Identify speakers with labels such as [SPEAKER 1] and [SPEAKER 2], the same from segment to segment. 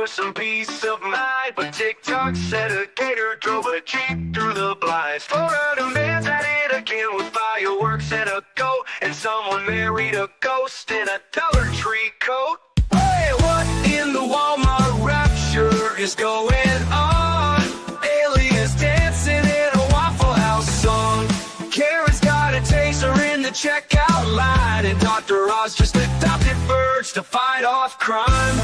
[SPEAKER 1] some peace of mind. But TikTok said a gator drove a Jeep through the blinds. Florida man's at it again with fireworks and a goat. And someone married a ghost in a Dollar Tree coat. Hey, what in the Walmart rapture is going on? Aliens dancing in a Waffle House song. Karen's got a taser in the checkout line. And Dr. Oz just adopted birds to fight off crime.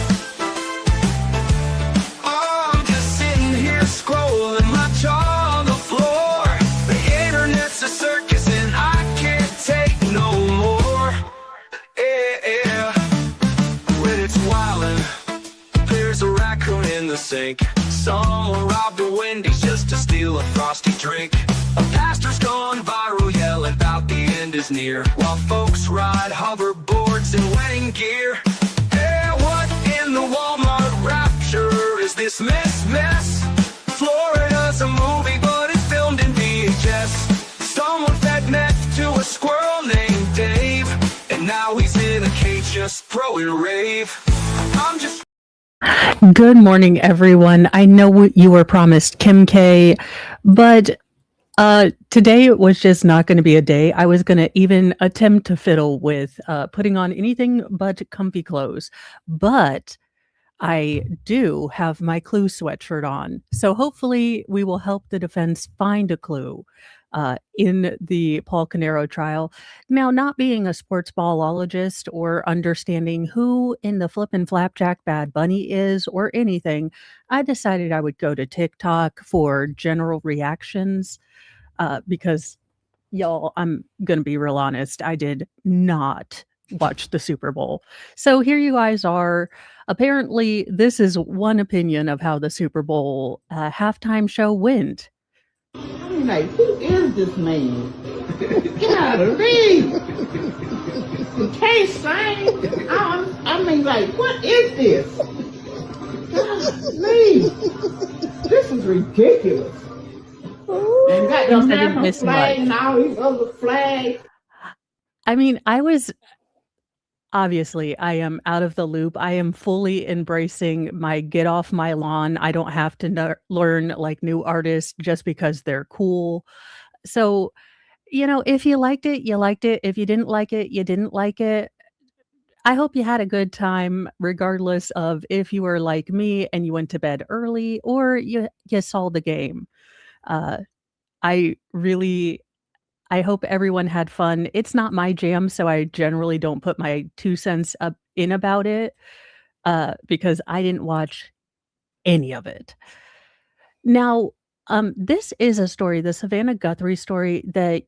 [SPEAKER 1] I'm just sitting here scrolling my jaw on the floor. The internet's a circus and I can't take no more. Yeah. When it's wildin', there's a raccoon in the sink. Someone robbed a Wendy's just to steal a frosty drink. A pastor's gone viral yelling about the end is near, while folks ride hoverboards in wedding gear. Yeah, what in the Walmart rapture is this mess? Florida's a movie, but it's filmed in VHS. Someone fed meth to a squirrel named Dave, and now he's in a cage just throwing rave. I'm just...
[SPEAKER 2] Good morning, everyone. I know you were promised Kim K, but today was just not going to be a day I was going to even attempt to fiddle with putting on anything but comfy clothes. But I do have my Clue sweatshirt on. So hopefully we will help the defense find a clue in the Paul Canero trial. Now, not being a sports ballologist or understanding who in the flippin' flapjack Bad Bunny is or anything, I decided I would go to TikTok for general reactions because, y'all, I'm going to be real honest, I did not watch the Super Bowl. So here you guys are. Apparently, this is one opinion of how the Super Bowl halftime show went.
[SPEAKER 3] I mean, like, who is this man? Golly! He can't sing. I mean, like, what is this? Golly! This is ridiculous. And got the national flag and all these other flags.
[SPEAKER 2] I mean, obviously, I am out of the loop. I am fully embracing my get off my lawn. I don't have to learn like new artists just because they're cool. So, if you liked it, you liked it. If you didn't like it, you didn't like it. I hope you had a good time, regardless of if you were like me and you went to bed early or you saw the game. I hope everyone had fun. It's not my jam, so I generally don't put my 2 cents up in about it because I didn't watch any of it. Now, this is a story, the Savannah Guthrie story, that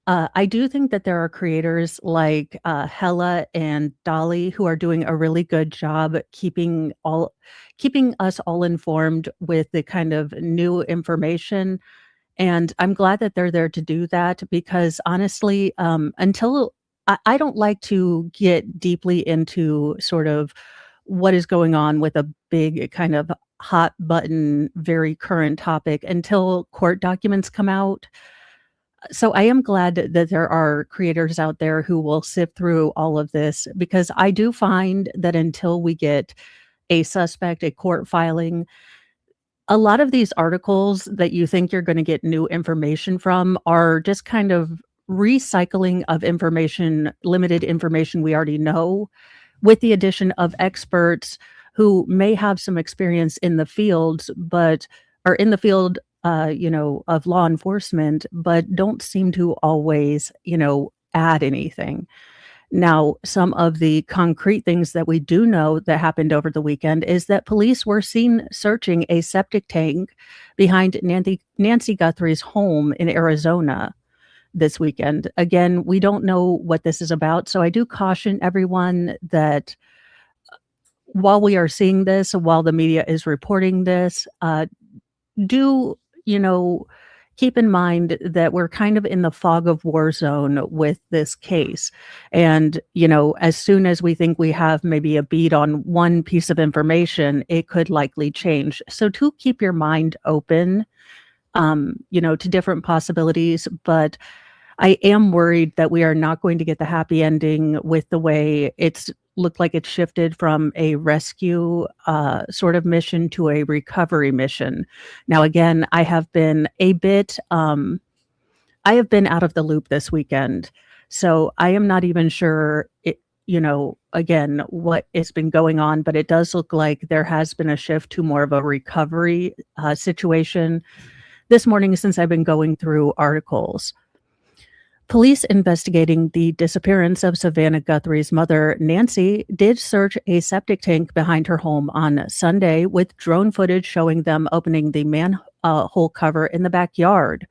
[SPEAKER 2] I do think that there are creators like Hella and Dolly who are doing a really good job keeping us all informed with the kind of new information. And I'm glad that they're there to do that because honestly, until I don't like to get deeply into sort of what is going on with a big kind of hot button, very current topic until court documents come out. So I am glad that there are creators out there who will sift through all of this because I do find that until we get a suspect, a court filing, a lot of these articles that you think you're going to get new information from are just kind of recycling of information, limited information we already know, with the addition of experts who may have some experience in the fields, but are in the field, of law enforcement, but don't seem to always, add anything. Now, some of the concrete things that we do know that happened over the weekend is that police were seen searching a septic tank behind Nancy Guthrie's home in Arizona this weekend. Again, we don't know what this is about, so I do caution everyone that while we are seeing this, while the media is reporting this, do, keep in mind that we're kind of in the fog of war zone with this case. And, as soon as we think we have maybe a beat on one piece of information, it could likely change. So to keep your mind open, to different possibilities. But I am worried that we are not going to get the happy ending with the way it's looked like it's shifted from a rescue sort of mission to a recovery mission. Now, again, I have been out of the loop this weekend, so I am not even sure again, what has been going on, but it does look like there has been a shift to more of a recovery situation this morning since I've been going through articles. Police investigating the disappearance of Savannah Guthrie's mother, Nancy, did search a septic tank behind her home on Sunday with drone footage showing them opening the manhole cover in the backyard.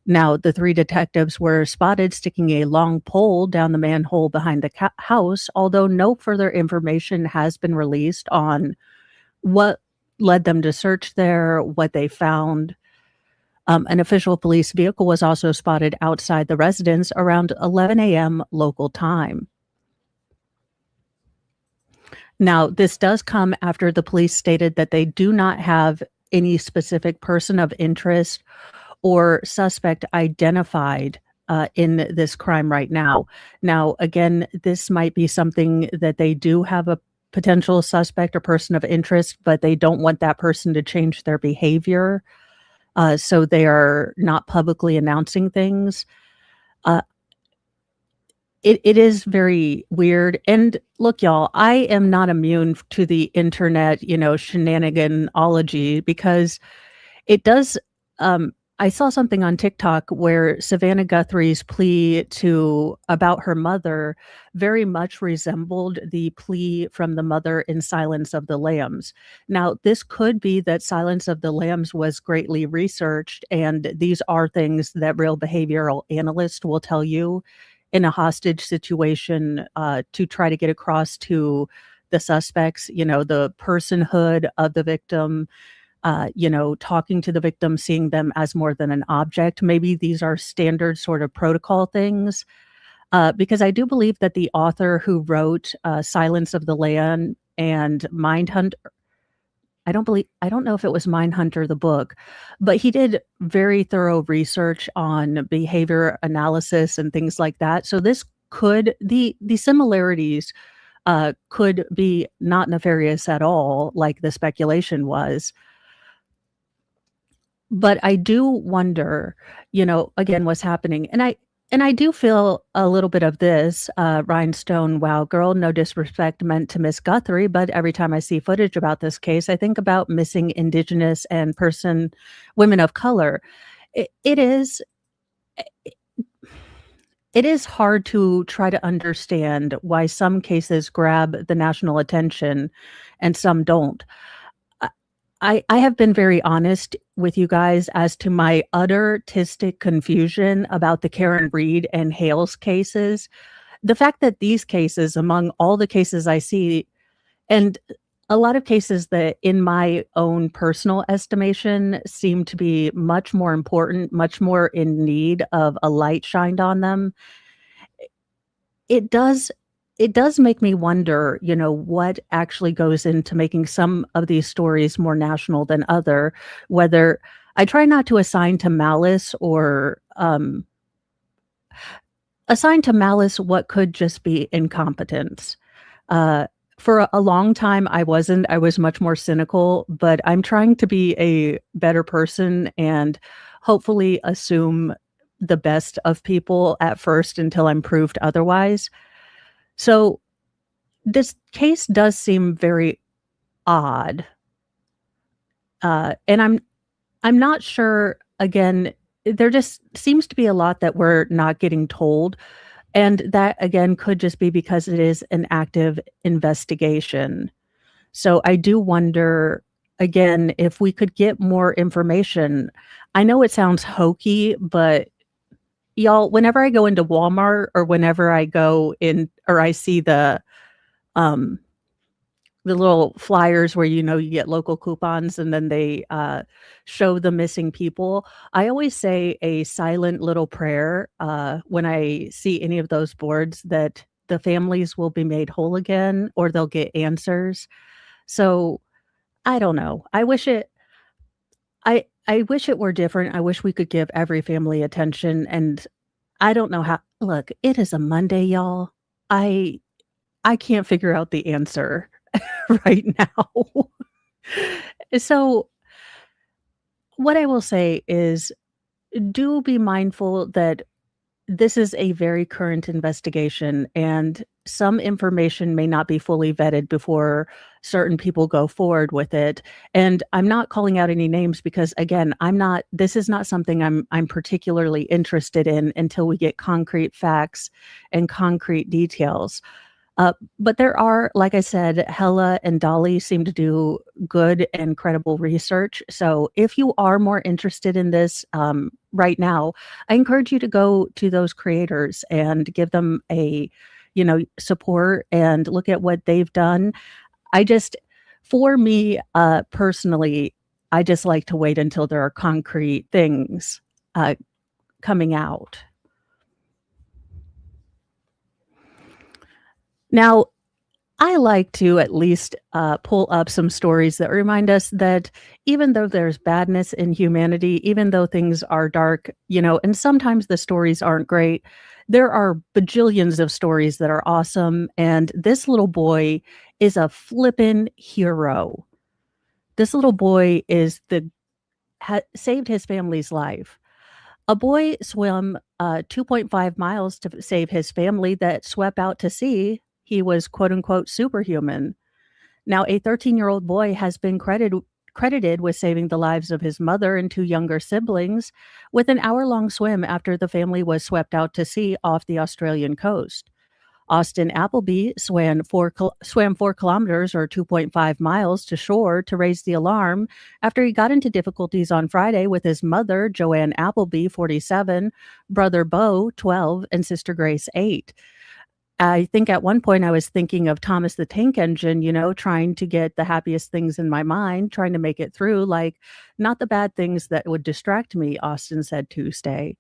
[SPEAKER 2] Now, the three detectives were spotted sticking a long pole down the manhole behind the house, although no further information has been released on what led them to search there, what they found. An official police vehicle was also spotted outside the residence around 11 a.m. local time. Now, this does come after the police stated that they do not have any specific person of interest or suspect identified in this crime right now. Now, again, this might be something that they do have a potential suspect or person of interest, but they don't want that person to change their behavior. So they are not publicly announcing things. It is very weird. And look, y'all, I am not immune to the internet, shenaniganology, because it does. I saw something on TikTok where Savannah Guthrie's plea about her mother very much resembled the plea from the mother in Silence of the Lambs. Now, this could be that Silence of the Lambs was greatly researched, and these are things that real behavioral analysts will tell you in a hostage situation to try to get across to the suspects, the personhood of the victim, talking to the victim, seeing them as more than an object. Maybe these are standard sort of protocol things, because I do believe that the author who wrote Silence of the Lamb and Mindhunter, I don't know if it was Mindhunter the book, but he did very thorough research on behavior analysis and things like that. So this the similarities could be not nefarious at all, like the speculation was. But I do wonder, again, what's happening. And I do feel a little bit of this, Rhinestone, wow, girl, no disrespect meant to Miss Guthrie, but every time I see footage about this case, I think about missing Indigenous and women of color. It is hard to try to understand why some cases grab the national attention and some don't. I have been very honest with you guys as to my utter artistic confusion about the Karen Reed and Hales cases. The fact that these cases, among all the cases I see, and a lot of cases that in my own personal estimation seem to be much more important, much more in need of a light shined on them, it does make me wonder, what actually goes into making some of these stories more national than whether I try not to assign to malice what could just be incompetence. For a long time, I was much more cynical, but I'm trying to be a better person and hopefully assume the best of people at first until I'm proved otherwise. So this case does seem very odd. And I'm not sure, again, there just seems to be a lot that we're not getting told. And that, again, could just be because it is an active investigation. So I do wonder, again, if we could get more information. I know it sounds hokey, but y'all, whenever I go into Walmart or whenever I go in or I see the little flyers where, you get local coupons and then they show the missing people, I always say a silent little prayer when I see any of those boards that the families will be made whole again or they'll get answers. So I don't know. I wish it were different. I wish we could give every family attention. And I don't know how. Look, it is a Monday, y'all. I I can't figure out the answer right now. So, what I will say is do be mindful that this is a very current investigation, and some information may not be fully vetted before certain people go forward with it. And I'm not calling out any names because, again, this is not something I'm particularly interested in until we get concrete facts and concrete details. But there are, like I said, Hella and Dolly seem to do good and credible research. So if you are more interested in this right now, I encourage you to go to those creators and give them support and look at what they've done. For me, personally, I just like to wait until there are concrete things uh, coming out. Now, I like to at least pull up some stories that remind us that even though there's badness in humanity, even though things are dark, and sometimes the stories aren't great, there are bajillions of stories that are awesome. And this little boy is a flippin' hero. This little boy saved his family's life. A boy swam 2.5 miles to save his family that swept out to sea. He was quote unquote superhuman. Now, a 13-year-old boy has been credited with saving the lives of his mother and two younger siblings with an hour-long swim after the family was swept out to sea off the Australian coast. Austin Appleby swam 4 kilometers or 2.5 miles to shore to raise the alarm after he got into difficulties on Friday with his mother, Joanne Appleby, 47, brother Bo, 12, and sister Grace, 8. I think at one point I was thinking of Thomas the Tank Engine, trying to get the happiest things in my mind, trying to make it through, like not the bad things that would distract me, Austin said Tuesday.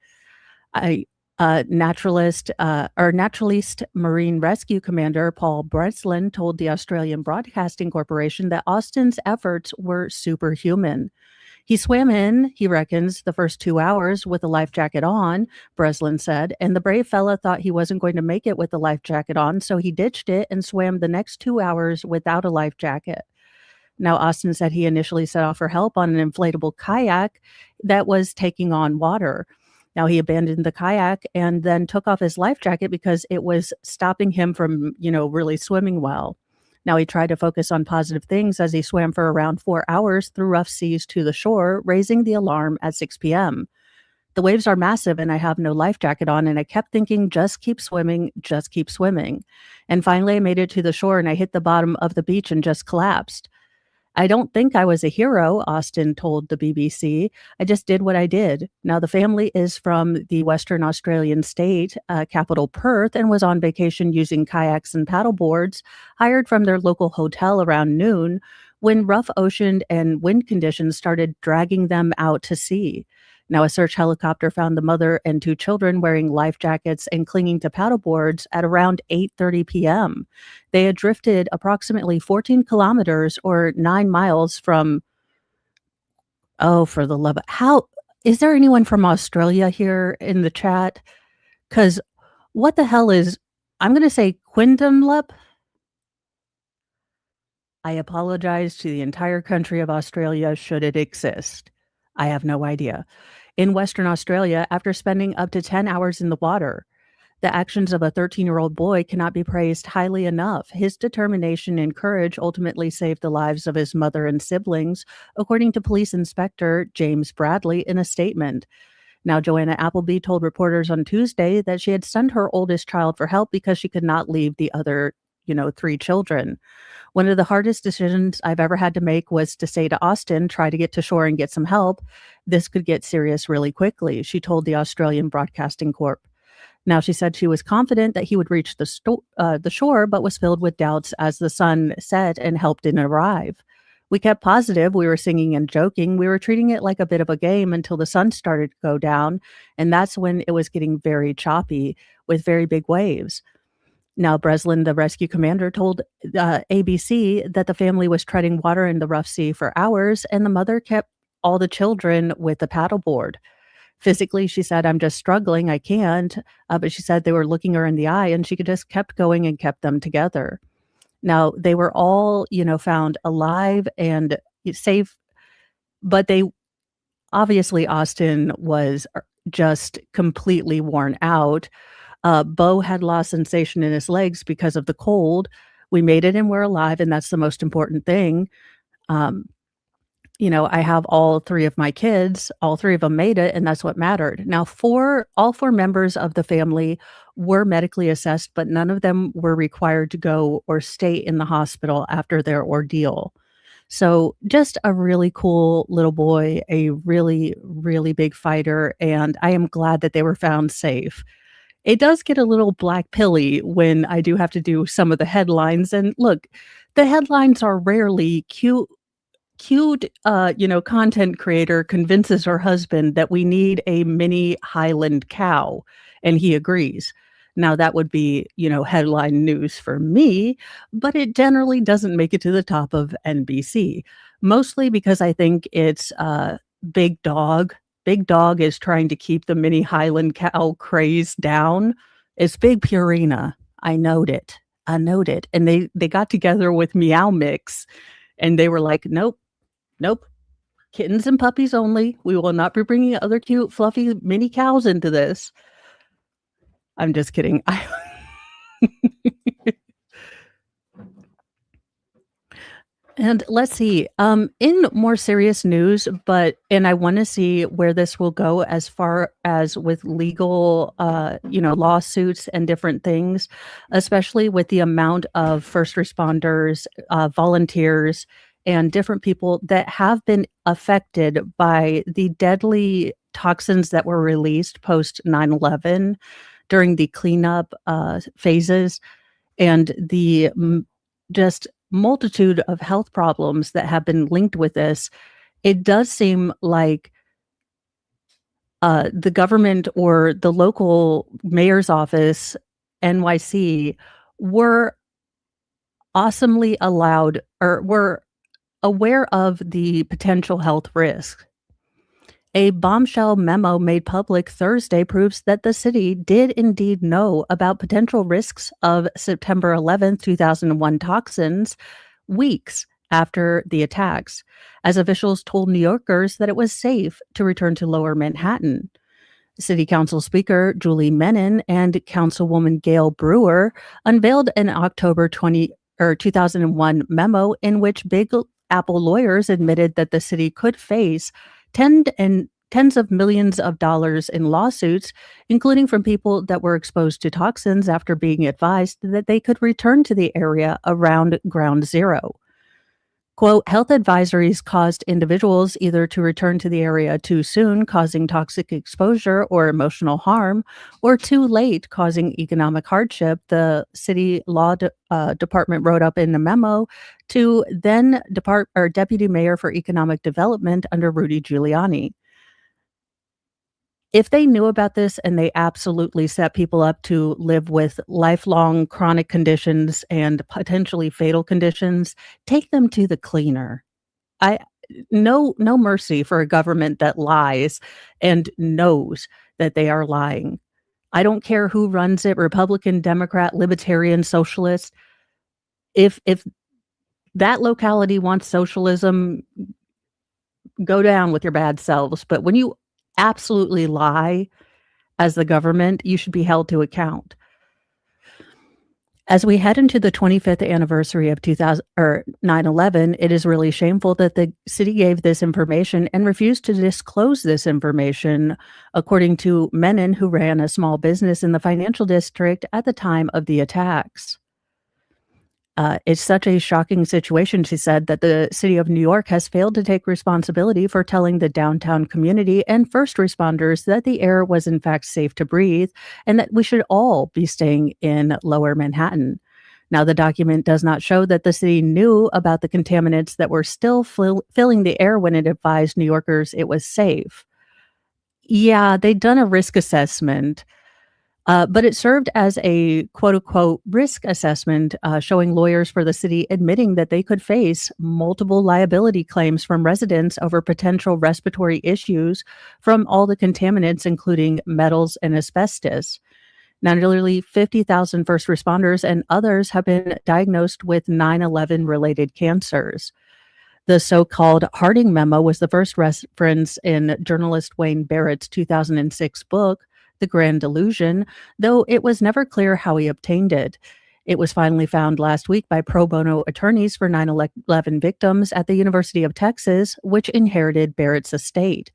[SPEAKER 2] Naturalist Marine Rescue Commander Paul Breslin told the Australian Broadcasting Corporation that Austin's efforts were superhuman. He swam in, he reckons, the first 2 hours with a life jacket on, Breslin said, and the brave fella thought he wasn't going to make it with the life jacket on, so he ditched it and swam the next 2 hours without a life jacket. Now, Austin said he initially set off for help on an inflatable kayak that was taking on water. Now, he abandoned the kayak and then took off his life jacket because it was stopping him from, really swimming well. Now, he tried to focus on positive things as he swam for around 4 hours through rough seas to the shore, raising the alarm at 6 p.m. The waves are massive and I have no life jacket on, and I kept thinking, just keep swimming, just keep swimming. And finally, I made it to the shore and I hit the bottom of the beach and just collapsed. I don't think I was a hero, Austin told the BBC. I just did what I did. Now, the family is from the Western Australian state capital, Perth, and was on vacation using kayaks and paddleboards, hired from their local hotel around noon, when rough ocean and wind conditions started dragging them out to sea. Now, a search helicopter found the mother and two children wearing life jackets and clinging to paddleboards at around 8:30 p.m. They had drifted approximately 14 kilometers or 9 miles from, oh, for the love of, how, is there anyone from Australia here in the chat? Because what the hell is, I'm going to say Quindamlup? I apologize to the entire country of Australia should it exist. I have no idea. In Western Australia, after spending up to 10 hours in the water, the actions of a 13-year-old boy cannot be praised highly enough. His determination and courage ultimately saved the lives of his mother and siblings, according to Police Inspector James Bradley in a statement. Now, Joanna Appleby told reporters on Tuesday that she had sent her oldest child for help because she could not leave the other, 3 children. One of the hardest decisions I've ever had to make was to say to Austin, try to get to shore and get some help. This could get serious really quickly, she told the Australian Broadcasting Corp. Now, she said she was confident that he would reach the shore, but was filled with doubts as the sun set and help didn't arrive. We kept positive. We were singing and joking. We were treating it like a bit of a game until the sun started to go down, and that's when it was getting very choppy with very big waves. Now, Breslin, the rescue commander, told ABC that the family was treading water in the rough sea for hours, and the mother kept all the children with the paddleboard. Physically, she said, "I'm just struggling, I can't," but she said they were looking her in the eye, and she could just kept going and kept them together. Now, they were all, found alive and safe, but they obviously, Austin was just completely worn out. Bo had lost sensation in his legs because of the cold. We made it and we're alive, and that's the most important thing. Um, I have all 3 of my kids, all 3 of them made it, and that's what mattered. Now all 4 members of the family were medically assessed, but none of them were required to go or stay in the hospital after their ordeal. So, just a really cool little boy, a really, really big fighter, and I am glad that they were found safe. It does get a little black pilly when I do have to do some of the headlines, and look, the headlines are rarely cute, content creator convinces her husband that we need a mini Highland cow, and he agrees. Now that would be, headline news for me, but it generally doesn't make it to the top of NBC, mostly because I think it's Big Dog. Big Dog is trying to keep the mini Highland cow craze down. It's Big Purina. I knowed it. And they got together with Meow Mix, and they were like, "Nope. Nope. Kittens and puppies only. We will not be bringing other cute, fluffy mini cows into this." I'm just kidding. And let's see, in more serious news, and I want to see where this will go as far as with legal, lawsuits and different things, especially with the amount of first responders, volunteers, and different people that have been affected by the deadly toxins that were released post 9/11 during the cleanup phases, and the just multitude of health problems that have been linked with this. It does seem like the government or the local mayor's office, NYC, were awesomely allowed or were aware of the potential health risks. A bombshell memo made public Thursday proves that the city did indeed know about potential risks of September 11th, 2001 toxins weeks after the attacks, as officials told New Yorkers that it was safe to return to Lower Manhattan. City Council Speaker Julie Menin and Councilwoman Gail Brewer unveiled an October 2001 memo in which Big Apple lawyers admitted that the city could face tens of millions of dollars in lawsuits, including from people that were exposed to toxins after being advised that they could return to the area around ground zero. Quote, health advisories caused individuals either to return to the area too soon, causing toxic exposure or emotional harm, or too late, causing economic hardship, the city law department wrote up in a memo to then Deputy Mayor for Economic Development under Rudy Giuliani. If they knew about this and they absolutely set people up to live with lifelong chronic conditions and potentially fatal conditions, take them to the cleaner. No mercy for a government that lies and knows that they are lying. I don't care who runs it, Republican, Democrat, Libertarian, Socialist. If that locality wants socialism, go down with your bad selves. But when you absolutely lie as the government, you should be held to account. As we head into the 25th anniversary of 9/11, it is really shameful that the city gave this information and refused to disclose this information, according to Menon, who ran a small business in the financial district at the time of the attacks. It's such a shocking situation, she said, that the city of New York has failed to take responsibility for telling the downtown community and first responders that the air was in fact safe to breathe and that we should all be staying in Lower Manhattan. Now, the document does not show that the city knew about the contaminants that were still filling the air when it advised New Yorkers it was safe. Yeah, they'd done a risk assessment. But it served as a quote unquote risk assessment, showing lawyers for the city admitting that they could face multiple liability claims from residents over potential respiratory issues from all the contaminants, including metals and asbestos. Now, nearly 50,000 first responders and others have been diagnosed with 9/11 related cancers. The so-called Harding Memo was the first reference in journalist Wayne Barrett's 2006 book, The Grand Delusion, though it was never clear how he obtained it. It was finally found last week by pro bono attorneys for 9/11 victims at the University of Texas, which inherited Barrett's estate.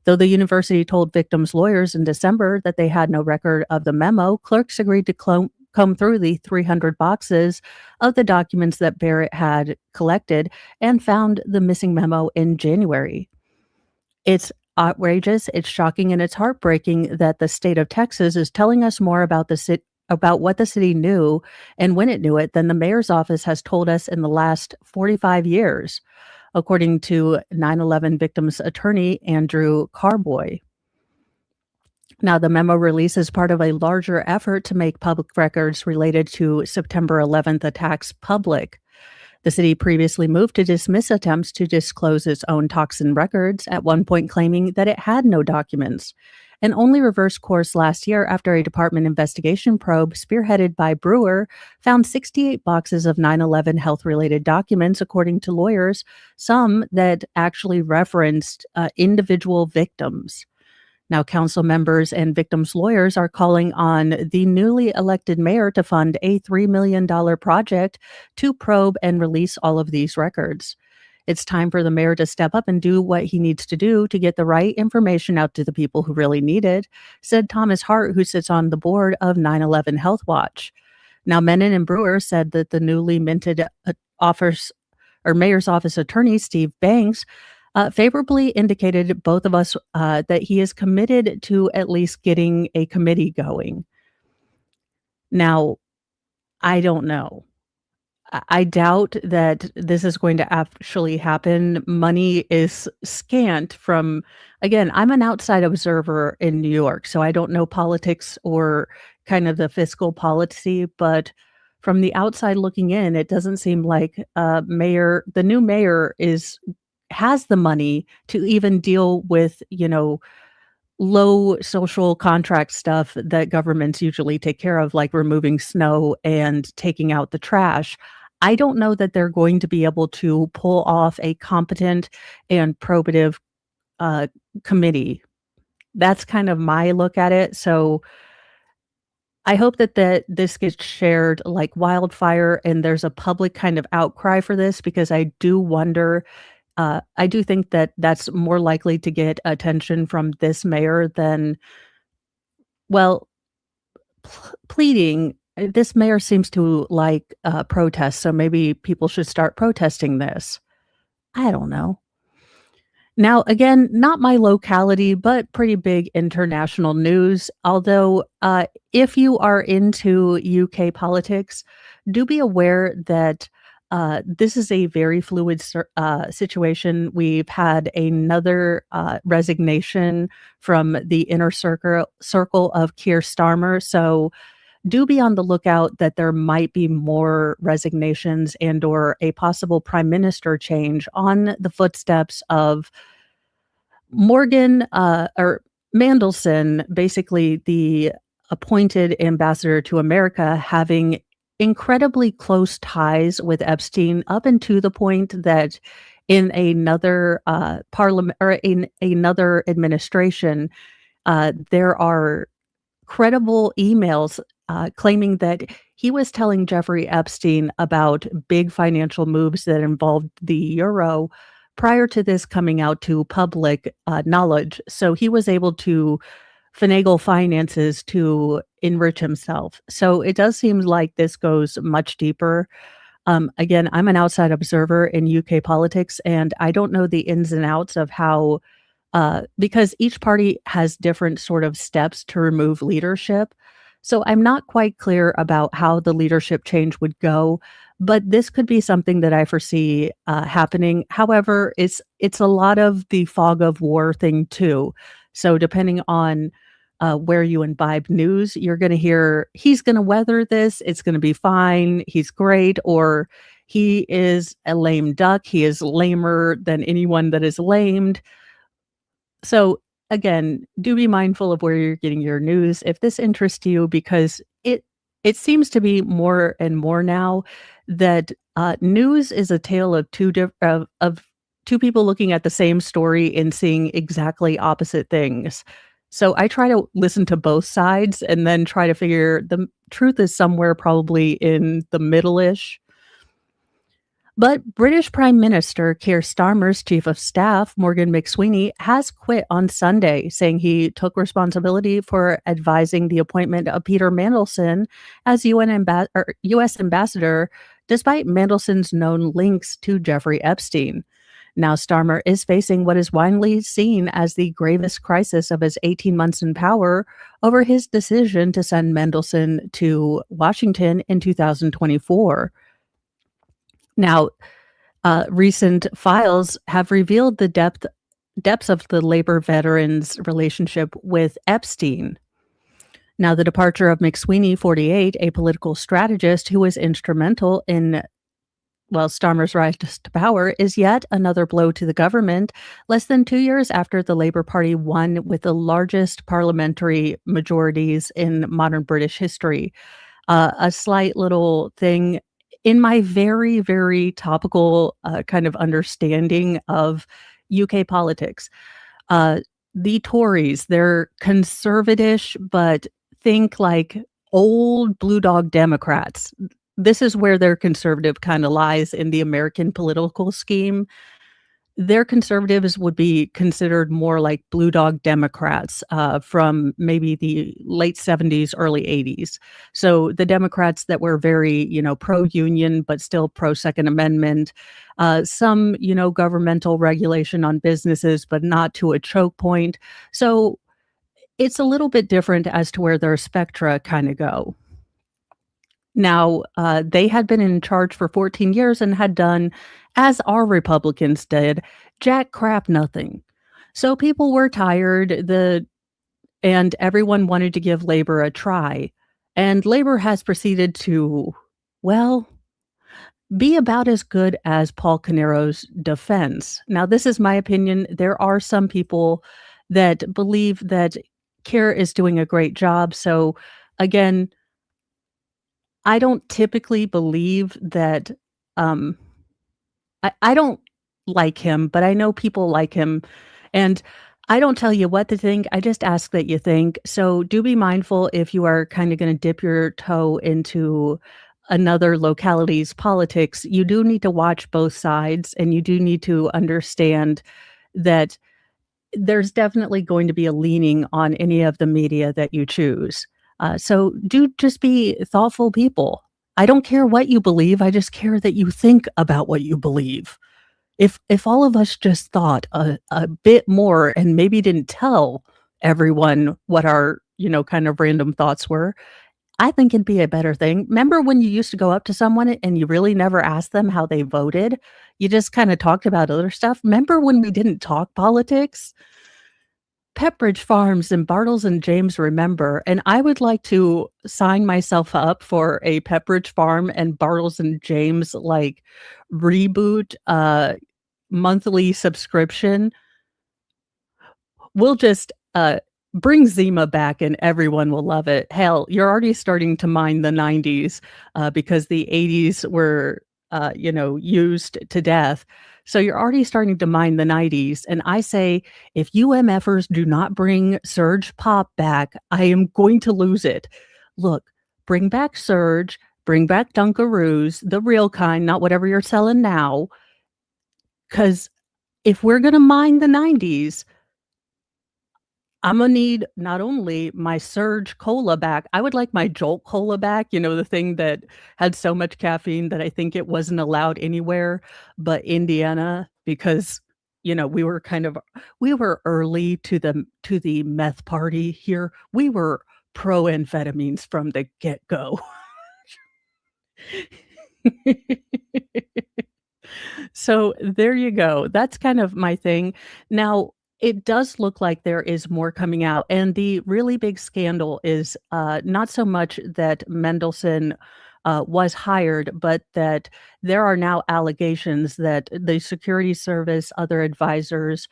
[SPEAKER 2] Though the university told victims' lawyers in December that they had no record of the memo, clerks agreed to comb through the 300 boxes of the documents that Barrett had collected and found the missing memo in January. It's outrageous, it's shocking, and it's heartbreaking that the state of Texas is telling us more about about what the city knew and when it knew it than the mayor's office has told us in the last 45 years, according to 9/11 victims' attorney Andrew Carboy. Now, the memo release is part of a larger effort to make public records related to September 11th attacks public. The city previously moved to dismiss attempts to disclose its own toxin records, at one point claiming that it had no documents, and only reversed course last year after a department investigation probe spearheaded by Brewer found 68 boxes of 9/11 health-related documents, according to lawyers, some that actually referenced individual victims. Now, council members and victims' lawyers are calling on the newly elected mayor to fund a $3 million project to probe and release all of these records. It's time for the mayor to step up and do what he needs to do to get the right information out to the people who really need it, said Thomas Hart, who sits on the board of 9/11 Health Watch. Now, Menon and Brewer said that the newly minted mayor's office attorney, Steve Banks, favorably indicated both of us that he is committed to at least getting a committee going. Now, I don't know. I doubt that this is going to actually happen. Money is scant from, again, I'm an outside observer in New York, so I don't know politics or kind of the fiscal policy, but from the outside looking in, it doesn't seem like the new mayor has the money to even deal with, low social contract stuff that governments usually take care of, like removing snow and taking out the trash. I don't know that they're going to be able to pull off a competent and probative committee. That's kind of my look at it. So I hope that this gets shared like wildfire and there's a public kind of outcry for this, because I do wonder. I do think that that's more likely to get attention from this mayor than, well, pleading. This mayor seems to like protests, so maybe people should start protesting this. I don't know. Now, again, not my locality, but pretty big international news. Although, if you are into UK politics, do be aware that this is a very fluid situation. We've had another resignation from the inner circle of Keir Starmer. So do be on the lookout that there might be more resignations and or a possible prime minister change on the footsteps of Morgan or Mandelson, basically the appointed ambassador to America, having incredibly close ties with Epstein up into the point that in another parliament or in another administration, there are credible emails claiming that he was telling Jeffrey Epstein about big financial moves that involved the euro prior to this coming out to public knowledge. So he was able to finagle finances to enrich himself. So it does seem like this goes much deeper. Again, I'm an outside observer in UK politics, and I don't know the ins and outs of how, because each party has different sort of steps to remove leadership. So I'm not quite clear about how the leadership change would go, but this could be something that I foresee happening. However, it's a lot of the fog of war thing too. So depending on where you imbibe news, you're going to hear he's going to weather this. It's going to be fine. He's great. Or he is a lame duck. He is lamer than anyone that is lamed. So again, do be mindful of where you're getting your news if this interests you, because it seems to be more and more now that news is a tale of of two people looking at the same story and seeing exactly opposite things. So I try to listen to both sides and then try to figure the truth is somewhere probably in the middle-ish. But British Prime Minister Keir Starmer's chief of staff, Morgan McSweeney, has quit on Sunday, saying he took responsibility for advising the appointment of Peter Mandelson as U.S. ambassador, despite Mandelson's known links to Jeffrey Epstein. Now, Starmer is facing what is widely seen as the gravest crisis of his 18 months in power over his decision to send Mandelson to Washington in 2024. Now, recent files have revealed the depths of the labor veteran's relationship with Epstein. Now, the departure of McSweeney, 48, a political strategist who was instrumental in Starmer's rise to power, is yet another blow to the government, less than 2 years after the Labour Party won with the largest parliamentary majorities in modern British history. A slight little thing in my very, very topical kind of understanding of UK politics. The Tories, they're conservative, but think like old blue dog Democrats. This is where their conservative kind of lies in the American political scheme. Their conservatives would be considered more like blue dog Democrats from maybe the late 70s, early 80s. So the Democrats that were very, pro-union, but still pro-Second Amendment, some, governmental regulation on businesses, but not to a choke point. So it's a little bit different as to where their spectra kind of go. Now, they had been in charge for 14 years and had done, as our Republicans did, jack crap nothing. So people were tired, and everyone wanted to give Labor a try. And Labor has proceeded to, be about as good as Paul Canero's defense. Now, this is my opinion. There are some people that believe that Keir is doing a great job. So, again, I don't typically believe that I don't like him, but I know people like him. And I don't tell you what to think. I just ask that you think. So do be mindful if you are kind of going to dip your toe into another locality's politics. You do need to watch both sides, and you do need to understand that there's definitely going to be a leaning on any of the media that you choose. So do just be thoughtful people. I don't care what you believe. I just care that you think about what you believe. If all of us just thought a bit more and maybe didn't tell everyone what our, kind of random thoughts were, I think it'd be a better thing. Remember when you used to go up to someone and you really never asked them how they voted? You just kind of talked about other stuff. Remember when we didn't talk politics? Pepperidge Farms and Bartles and James remember, and I would like to sign myself up for a Pepperidge Farm and Bartles and James reboot monthly subscription. We'll just bring Zima back and everyone will love it. Hell, you're already starting to mine the 90s because the 80s were used to death. So you're already starting to mine the 90s. And I say, if you MFers do not bring Surge Pop back, I am going to lose it. Look, bring back Surge, bring back Dunkaroos, the real kind, not whatever you're selling now. Because if we're going to mine the 90s, I'm going to need not only my Surge Cola back, I would like my Jolt Cola back, the thing that had so much caffeine that I think it wasn't allowed anywhere but Indiana, because, we were early to the meth party here. We were pro amphetamines from the get-go. So there you go. That's kind of my thing. Now, It does look like there is more coming out, and the really big scandal is, not so much that Mendelsohn, was hired, but that there are now allegations that the security service, other advisors,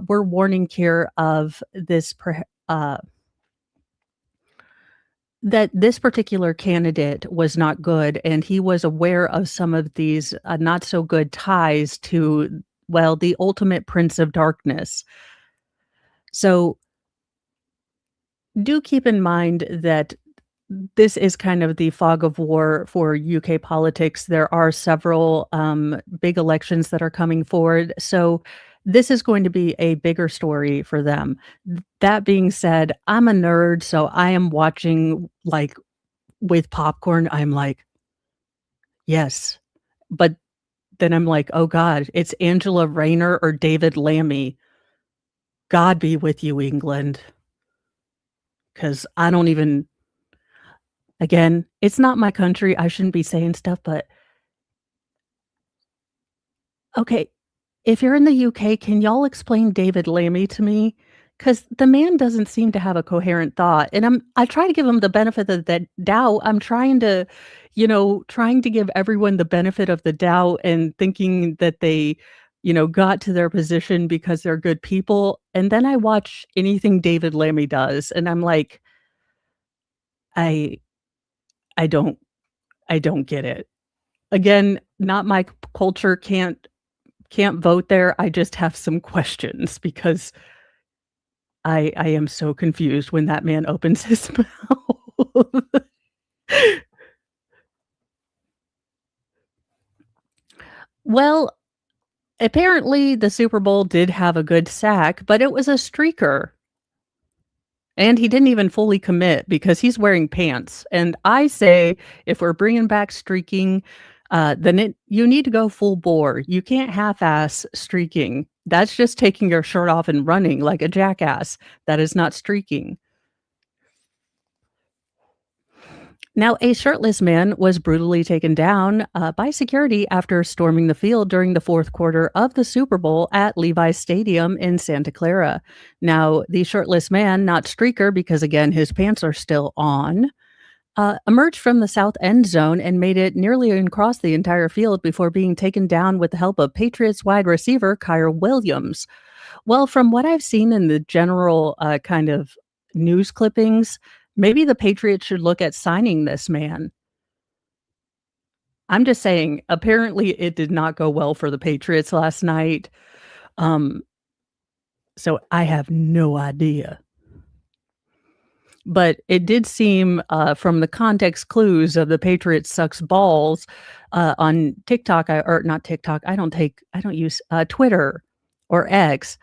[SPEAKER 2] were warning Keir of this that this particular candidate was not good, and he was aware of some of these, not so good ties to, well, the ultimate prince of darkness. So, do keep in mind that this is kind of the fog of war for UK politics. There are several, big elections that are coming forward, so this is going to be a bigger story for them. That being said, I'm a nerd, so I am watching, like, with popcorn. I'm like, "Yes," but then I'm like, "Oh god, it's Angela Rayner or David Lammy. God be with you, England, because I don't even." Again, it's not my country, I shouldn't be saying stuff, but okay, if you're in the UK, can y'all explain David Lammy to me? Because the man doesn't seem to have a coherent thought, and I try to give him the benefit of the doubt. I'm trying to, trying to give everyone the benefit of the doubt and thinking that they, got to their position because they're good people, and then I watch anything David Lammy does, and I'm like, I I don't I don't get it. Again, not my culture, can't vote there. I just have some questions because I am so confused when that man opens his mouth. Well, apparently the Super Bowl did have a good sack, but it was a streaker. And he didn't even fully commit because he's wearing pants. And I say, if we're bringing back streaking, then you need to go full bore. You can't half-ass streaking. That's just taking your shirt off and running like a jackass. That is not streaking. Now, a shirtless man was brutally taken down by security after storming the field during the fourth quarter of the Super Bowl at Levi's Stadium in Santa Clara. Now, the shirtless man, not streaker because again his pants are still on, emerged from the south end zone and made it nearly across the entire field before being taken down with the help of Patriots wide receiver Kyre Williams. Well, from what I've seen in the general kind of news clippings, maybe the Patriots should look at signing this man. I'm just saying, apparently it did not go well for the Patriots last night. Um, so I have no idea. But it did seem, from the context clues of the Patriots sucks balls, on TikTok, or not TikTok, I don't use, Twitter or X.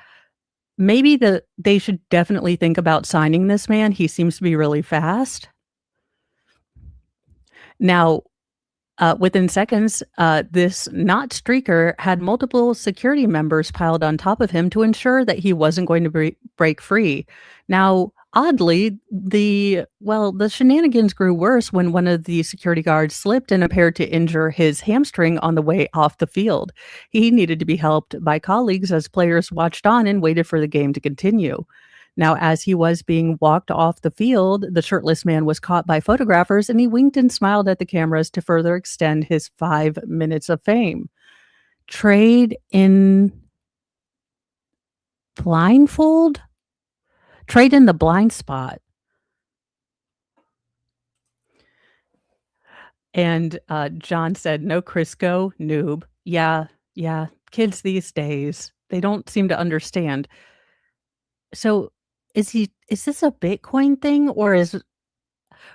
[SPEAKER 2] Maybe they should definitely think about signing this man. He seems to be really fast. Now, within seconds, this not streaker had multiple security members piled on top of him to ensure that he wasn't going to break free. Now, oddly, the shenanigans grew worse when one of the security guards slipped and appeared to injure his hamstring on the way off the field. He needed to be helped by colleagues as players watched on and waited for the game to continue. Now, as he was being walked off the field, the shirtless man was caught by photographers and he winked and smiled at the cameras to further extend his 5 minutes of fame. Trade in blindfold? Trade in the blind spot. And John said, no Crisco, noob. Yeah. Kids these days, they don't seem to understand. So is this a Bitcoin thing or is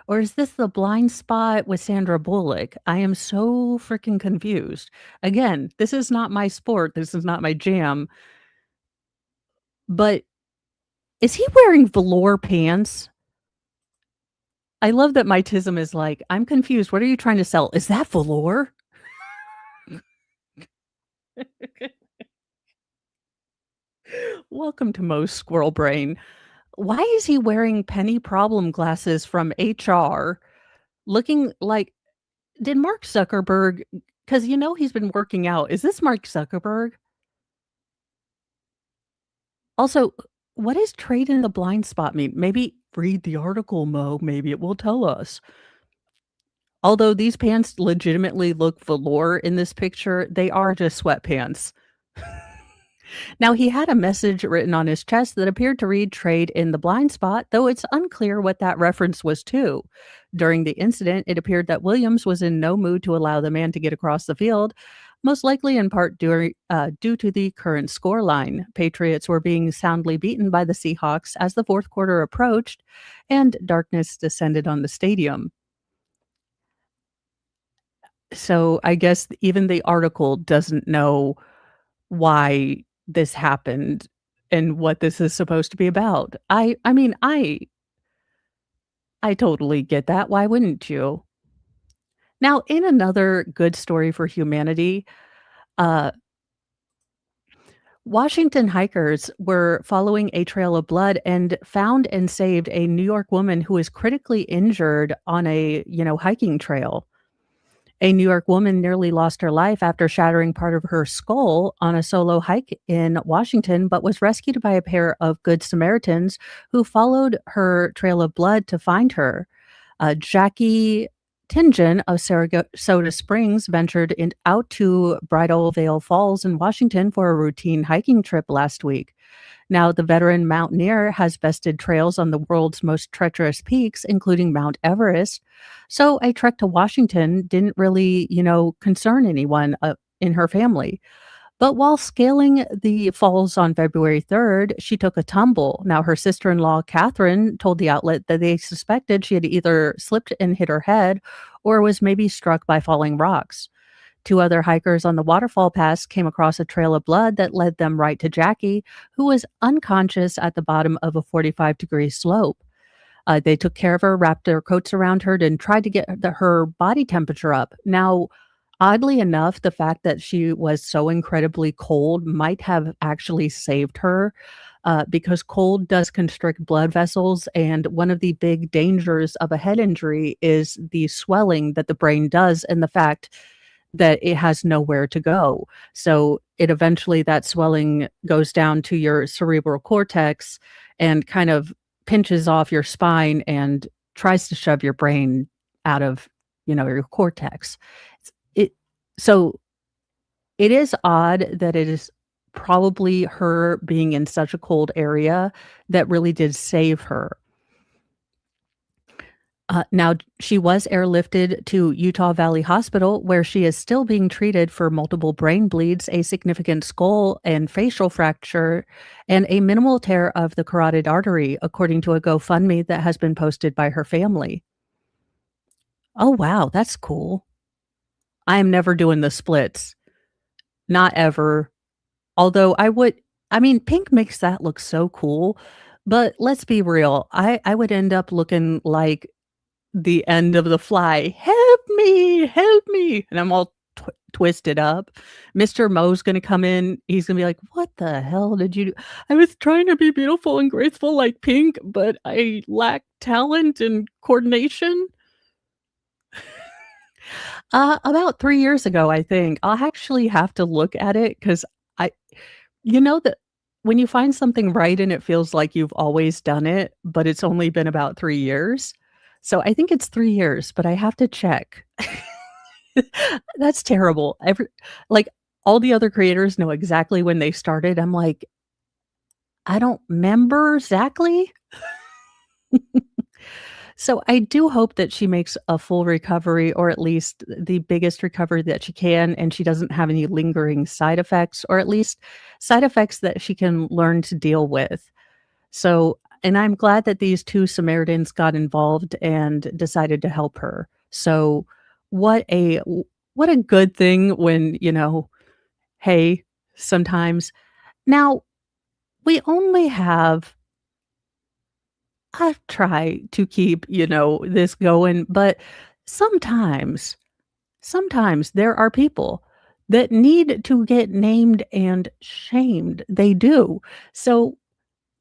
[SPEAKER 2] this the blind spot with Sandra Bullock? I am so freaking confused. Again, this is not my sport. This is not my jam. But is he wearing velour pants? I love that my tism is like, I'm confused. What are you trying to sell? Is that velour? Welcome to Mo's Squirrel Brain. Why is he wearing penny problem glasses from HR looking like did Mark Zuckerberg, because he's been working out. Is this Mark Zuckerberg? Also, what does trade in the blind spot mean? Maybe read the article, Mo. Maybe it will tell us. Although these pants legitimately look velour in this picture, they are just sweatpants. Now, he had a message written on his chest that appeared to read trade in the blind spot, though it's unclear what that reference was to. During the incident, it appeared that Williams was in no mood to allow the man to get across the field, most likely in part due to the current scoreline. Patriots were being soundly beaten by the Seahawks as the fourth quarter approached and darkness descended on the stadium. So I guess even the article doesn't know why this happened and what this is supposed to be about. I mean, I totally get that. Why wouldn't you? Now, in another good story for humanity, uh, Washington hikers were following a trail of blood and found and saved a New York woman who was critically injured on a, hiking trail. A New York woman nearly lost her life after shattering part of her skull on a solo hike in Washington, but was rescued by a pair of Good Samaritans who followed her trail of blood to find her. Jackie Tingen of Sarasota Springs ventured out to Bridal Veil Falls in Washington for a routine hiking trip last week. Now, the veteran mountaineer has bested trails on the world's most treacherous peaks, including Mount Everest. So a trek to Washington didn't really, concern anyone in her family. But while scaling the falls on February 3rd, she took a tumble. Now, her sister-in-law, Catherine, told the outlet that they suspected she had either slipped and hit her head or was maybe struck by falling rocks. Two other hikers on the waterfall pass came across a trail of blood that led them right to Jackie, who was unconscious at the bottom of a 45-degree slope. They took care of her, wrapped their coats around her, and tried to get her body temperature up. Now, oddly enough, the fact that she was so incredibly cold might have actually saved her, because cold does constrict blood vessels, and one of the big dangers of a head injury is the swelling that the brain does and the fact that it has nowhere to go. So that swelling goes down to your cerebral cortex and kind of pinches off your spine and tries to shove your brain out of, your cortex. It so it is odd that it is probably her being in such a cold area that really did save her. Now, she was airlifted to Utah Valley Hospital, where she is still being treated for multiple brain bleeds, a significant skull and facial fracture, and a minimal tear of the carotid artery, according to a GoFundMe that has been posted by her family. Oh, wow, that's cool. I am never doing the splits. Not ever. Although pink makes that look so cool, but let's be real. I would end up looking like the end of the fly. Help me, help me. And I'm all twisted up. Mr. Mo's going to come in. He's going to be like, what the hell did you do? I was trying to be beautiful and graceful like Pink, but I lack talent and coordination. About 3 years ago, I think. I'll actually have to look at it because that when you find something right and it feels like you've always done it, but it's only been about 3 years. So I think it's 3 years, but I have to check. That's terrible. All the other creators know exactly when they started. I'm like, I don't remember exactly. So I do hope that she makes a full recovery, or at least the biggest recovery that she can, and she doesn't have any lingering side effects, or at least side effects that she can learn to deal with. So, and I'm glad that these two Samaritans got involved and decided to help her. So what a good thing when, hey, sometimes. Now, we only have I try to keep, this going, but sometimes there are people that need to get named and shamed. They do. So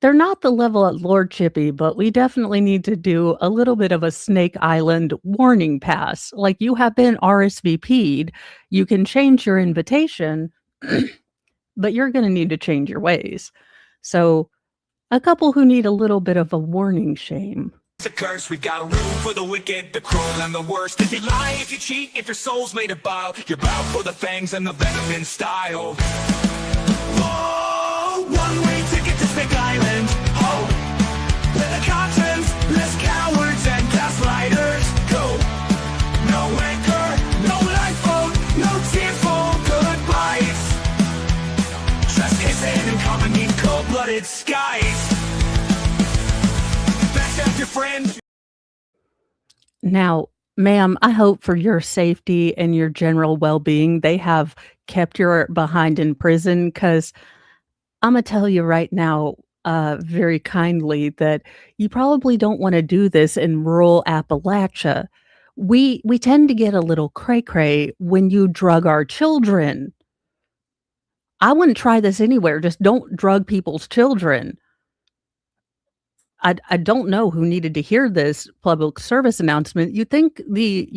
[SPEAKER 2] they're not the level at Lord Chippy, but we definitely need to do a little bit of a Snake Island warning pass. Like, you have been RSVP'd, you can change your invitation, but you're going to need to change your ways. So, a couple who need a little bit of a warning shame.
[SPEAKER 1] It's a curse, we got room for the wicked, the cruel, and the worst. If you lie, if you cheat, if your soul's made of bile, you're bound for the fangs and the venom in style. Oh, one-way ticket to Snake Island. Oh, let the conscience, less cowards and gaslighters go. No anchor, no lifeboat, no tearful goodbyes. Trust isn't in common, need cold-blooded skies. Backstab your friend.
[SPEAKER 2] Now, ma'am, I hope for your safety and your general well-being, they have kept your behind in prison, because Imma tell you right now, very kindly, that you probably don't wanna do this in rural Appalachia. We tend to get a little cray-cray when you drug our children. I wouldn't try this anywhere, just don't drug people's children. I don't know who needed to hear this public service announcement. You'd think the,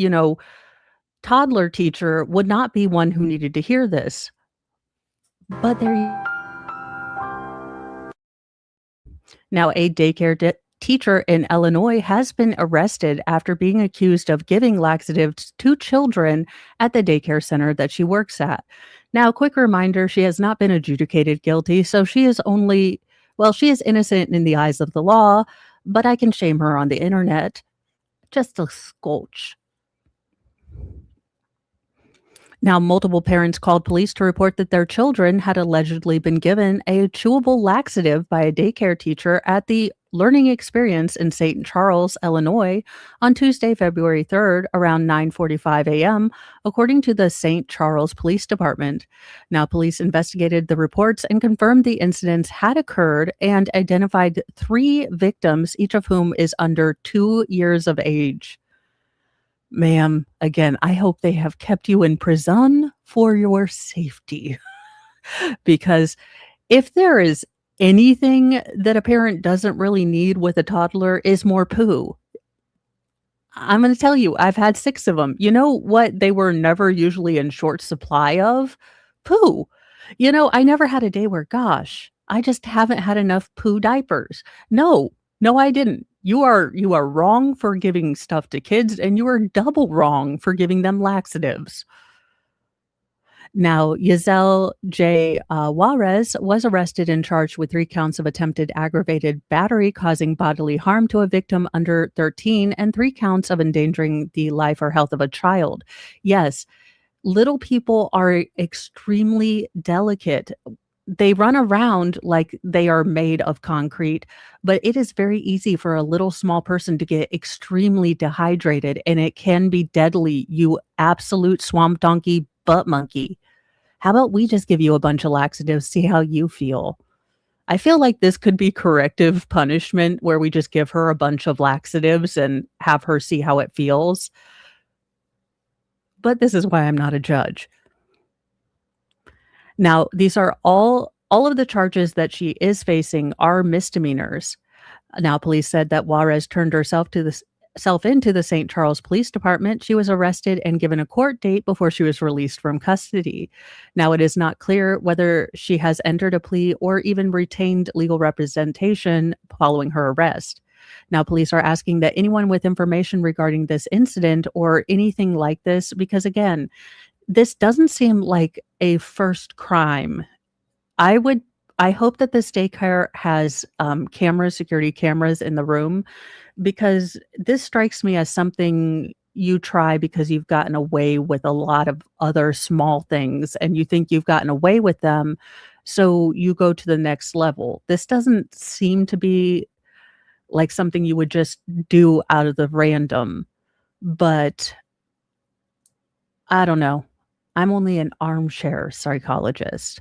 [SPEAKER 2] toddler teacher would not be one who needed to hear this. But there you Now, a daycare teacher in Illinois has been arrested after being accused of giving laxatives to children at the daycare center that she works at. Now, quick reminder, she has not been adjudicated guilty, so she is she is innocent in the eyes of the law, but I can shame her on the internet. Just a scotch. Now, multiple parents called police to report that their children had allegedly been given a chewable laxative by a daycare teacher at the Learning Experience in St. Charles, Illinois, on Tuesday, February 3rd, around 9:45 a.m., according to the St. Charles Police Department. Now, police investigated the reports and confirmed the incidents had occurred and identified 3 victims, each of whom is under 2 years of age. Ma'am, again, I hope they have kept you in prison for your safety. Because if there is anything that a parent doesn't really need with a toddler is more poo. I'm gonna tell you, I've had 6 of them. You know what they were never usually in short supply of? Poo. I never had a day where, gosh, I just haven't had enough poo diapers. No, I didn't. You are wrong for giving stuff to kids, and you are double wrong for giving them laxatives. Now, Yazel J. Juarez was arrested and charged with 3 counts of attempted aggravated battery causing bodily harm to a victim under 13 and 3 counts of endangering the life or health of a child. Yes, little people are extremely delicate. They run around like they are made of concrete, but it is very easy for a little small person to get extremely dehydrated, and it can be deadly, you absolute swamp donkey butt monkey. How about we just give you a bunch of laxatives, see how you feel? I feel like this could be corrective punishment where we just give her a bunch of laxatives and have her see how it feels. But this is why I'm not a judge. Now, these are all of the charges that she is facing are misdemeanors. Now, police said that Juarez turned herself into the St. Charles Police Department. She was arrested and given a court date before she was released from custody. Now, it is not clear whether she has entered a plea or even retained legal representation following her arrest. Now, police are asking that anyone with information regarding this incident or anything like this, because again, this doesn't seem like a first crime. I hope that this daycare has security cameras in the room, because this strikes me as something you try because you've gotten away with a lot of other small things and you think you've gotten away with them, so you go to the next level. This doesn't seem to be like something you would just do out of the random, but I don't know. I'm only an armchair psychologist.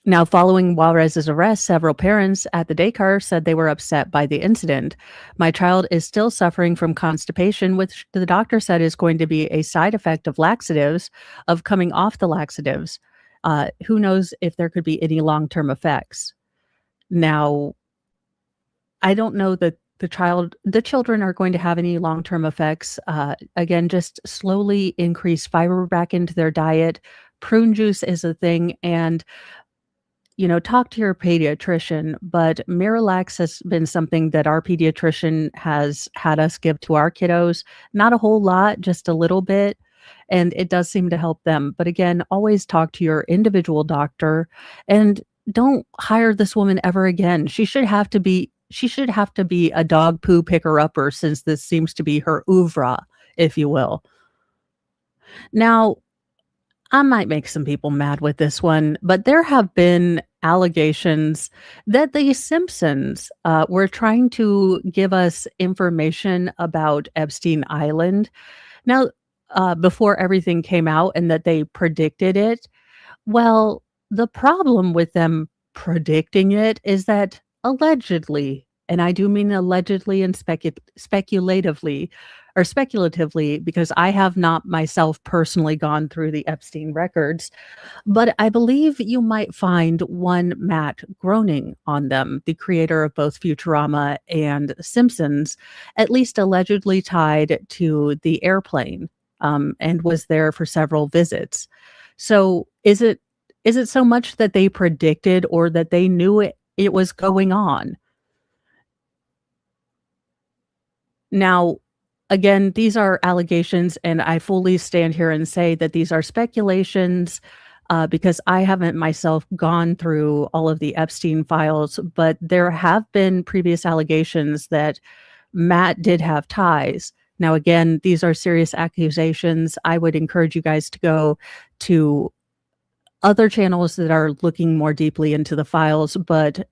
[SPEAKER 2] Now, following Juarez's arrest, several parents at the daycare said they were upset by the incident. My child is still suffering from constipation, which the doctor said is going to be a side effect of laxatives, of coming off the laxatives. Who knows if there could be any long-term effects. Now, I don't know that the children are going to have any long-term effects. Again, just slowly increase fiber back into their diet. Prune juice is a thing, and talk to your pediatrician, but Miralax has been something that our pediatrician has had us give to our kiddos. Not a whole lot, just a little bit, and it does seem to help them. But again, always talk to your individual doctor and don't hire this woman ever again. She should have to be a dog poo picker upper since this seems to be her oeuvre, if you will. Now, I might make some people mad with this one, but there have been allegations that the Simpsons were trying to give us information about Epstein Island. Now, before everything came out and that they predicted it, well, the problem with them predicting it is that allegedly, and I do mean allegedly and speculatively, or speculatively, because I have not myself personally gone through the Epstein records, but I believe you might find one Matt Groening on them, the creator of both Futurama and Simpsons, at least allegedly tied to the airplane, and was there for several visits. So is it so much that they predicted or that they knew it was going on? Now, again, these are allegations, and I fully stand here and say that these are speculations because I haven't myself gone through all of the Epstein files, but there have been previous allegations that Matt did have ties. Now, again, these are serious accusations. I would encourage you guys to go to other channels that are looking more deeply into the files, but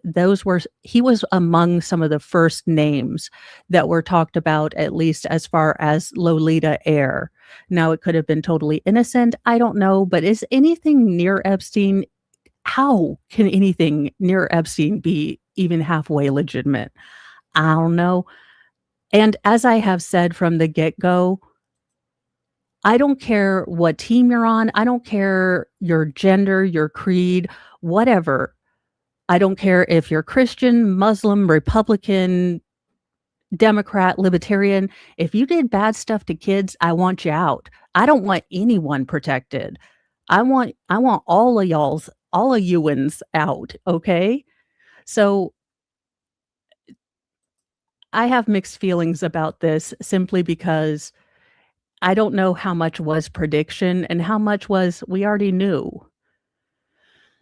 [SPEAKER 2] he was among some of the first names that were talked about, at least as far as Lolita Air. Now, it could have been totally innocent. I don't know, but is anything near Epstein? How can anything near Epstein be even halfway legitimate? I don't know. And as I have said from the get-go, I don't care what team you're on. I don't care your gender, your creed, whatever. I don't care if you're Christian, Muslim, Republican, Democrat, Libertarian. If you did bad stuff to kids, I want you out. I don't want anyone protected. I want all of you'ns out, okay? So I have mixed feelings about this simply because I don't know how much was prediction and how much was we already knew.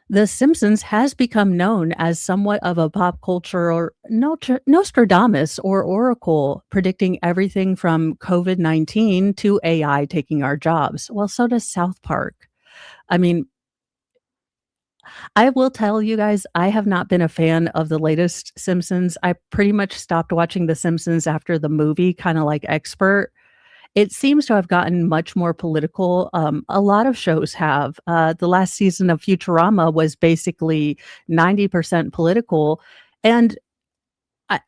[SPEAKER 2] The Simpsons has become known as somewhat of a pop culture or Nostradamus or oracle, predicting everything from COVID-19 to AI taking our jobs. Well, so does South Park. I mean, I will tell you guys, I have not been a fan of the latest Simpsons. I pretty much stopped watching The Simpsons after the movie, kind of like Expert. It seems to have gotten much more political. A lot of shows have. The last season of Futurama was basically 90% political, and I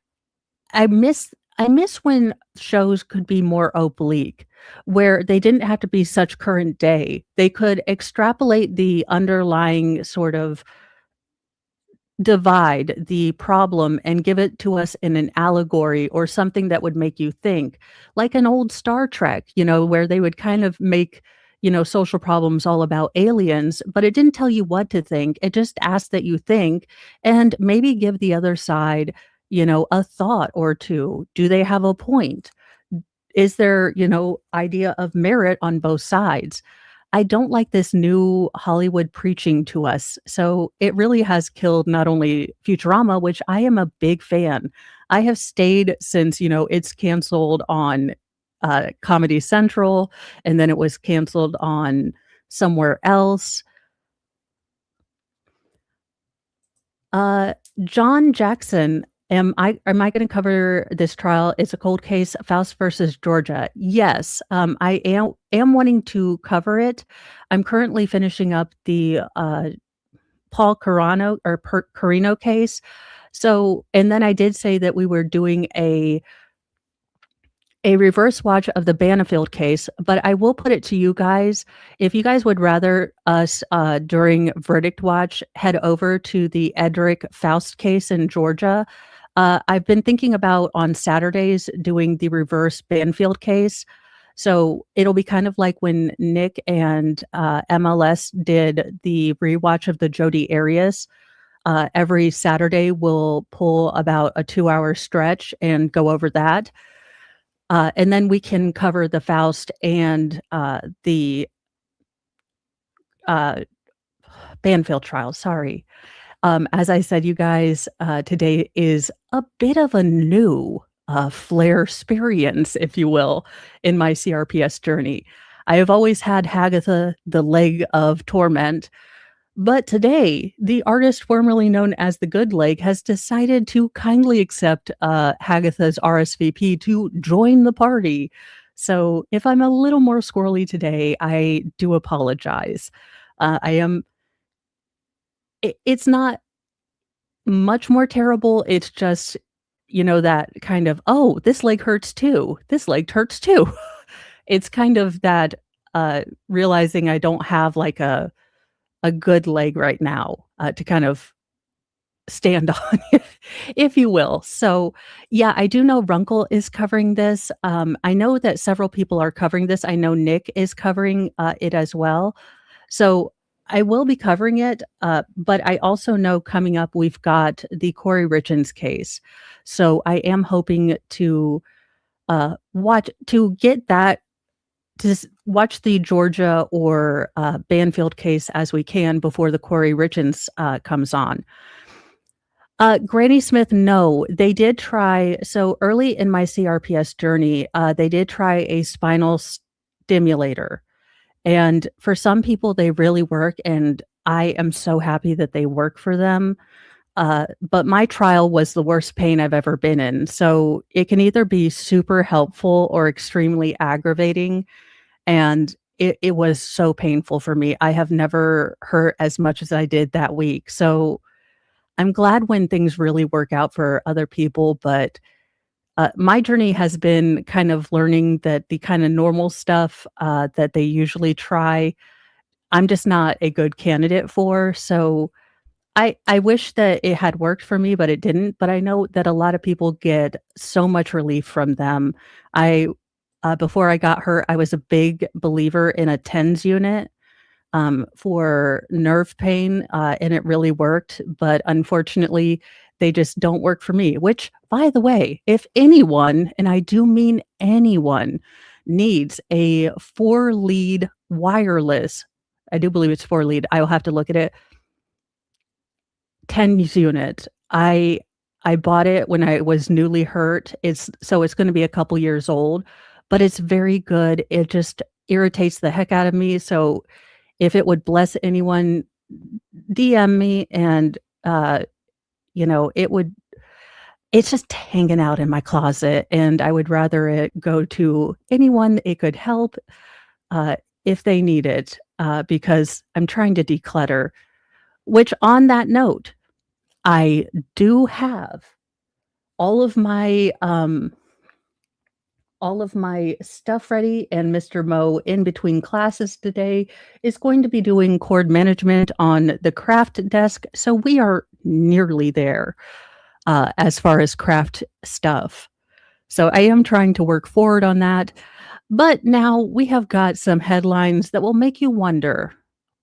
[SPEAKER 2] I miss when shows could be more oblique, where they didn't have to be such current day. They could extrapolate the underlying sort of divide the problem and give it to us in an allegory or something that would make you think, like an old Star Trek, where they would kind of make, social problems all about aliens, but it didn't tell you what to think. It just asked that you think and maybe give the other side, a thought or two. Do they have a point? Is there, idea of merit on both sides? I don't like this new Hollywood preaching to us. So it really has killed not only Futurama, which I am a big fan. I have stayed since, it's canceled on Comedy Central, and then it was canceled on somewhere else. John Jackson, am I going to cover this trial? It's a cold case, Faust versus Georgia. Yes, I am wanting to cover it. I'm currently finishing up the Paul Carino case. So, and then I did say that we were doing a reverse watch of the Banfield case, but I will put it to you guys. If you guys would rather us during verdict watch head over to the Edric Faust case in Georgia, I've been thinking about on Saturdays doing the reverse Banfield case. So it'll be kind of like when Nick and MLS did the rewatch of the Jodi Arias Every Saturday, we'll pull about a 2-hour stretch and go over that. And then we can cover the Faust and the uh, Banfield trial. Sorry. As I said, you guys, today is a bit of a new Flair experience, if you will, in my CRPS journey. I have always had Hagatha, the leg of torment, but today, the artist formerly known as the Good Leg has decided to kindly accept Hagatha's RSVP to join the party. So if I'm a little more squirrely today, I do apologize. I am. It's not much more terrible. It's just, that kind of, oh, this leg hurts too. This leg hurts too. It's kind of that realizing I don't have like a good leg right now to kind of stand on, if you will. So, yeah, I do know Runkle is covering this. I know that several people are covering this. I know Nick is covering it as well. So I will be covering it, but I also know coming up we've got the Corey Richins case. So I am hoping to get that to watch the Georgia or Banfield case as we can before the Corey Richins comes on. Granny Smith, no, they did try. So early in my CRPS journey, they did try a spinal stimulator. And for some people, they really work. And I am so happy that they work for them. But my trial was the worst pain I've ever been in. So it can either be super helpful or extremely aggravating. And it was so painful for me. I have never hurt as much as I did that week. So I'm glad when things really work out for other people. But my journey has been kind of learning that the kind of normal stuff that they usually try, I'm just not a good candidate for. So I wish that it had worked for me, but it didn't. But I know that a lot of people get so much relief from them. Before I got hurt, I was a big believer in a TENS unit for nerve pain, and it really worked. But unfortunately, they just don't work for me, which, by the way, if anyone, and I do mean anyone, needs a 4-lead wireless, I do believe it's 4-lead, I will have to look at it, TENS unit. I bought it when I was newly hurt. It's going to be a couple years old, but it's very good. It just irritates the heck out of me. So if it would bless anyone, DM me and it's just hanging out in my closet, and I would rather it go to anyone it could help if they need it, because I'm trying to declutter. Which, on that note, I do have all of my stuff ready, and Mr. Mo, in between classes today, is going to be doing cord management on the craft desk. So we are nearly there as far as craft stuff. So I am trying to work forward on that. But now we have got some headlines that will make you wonder,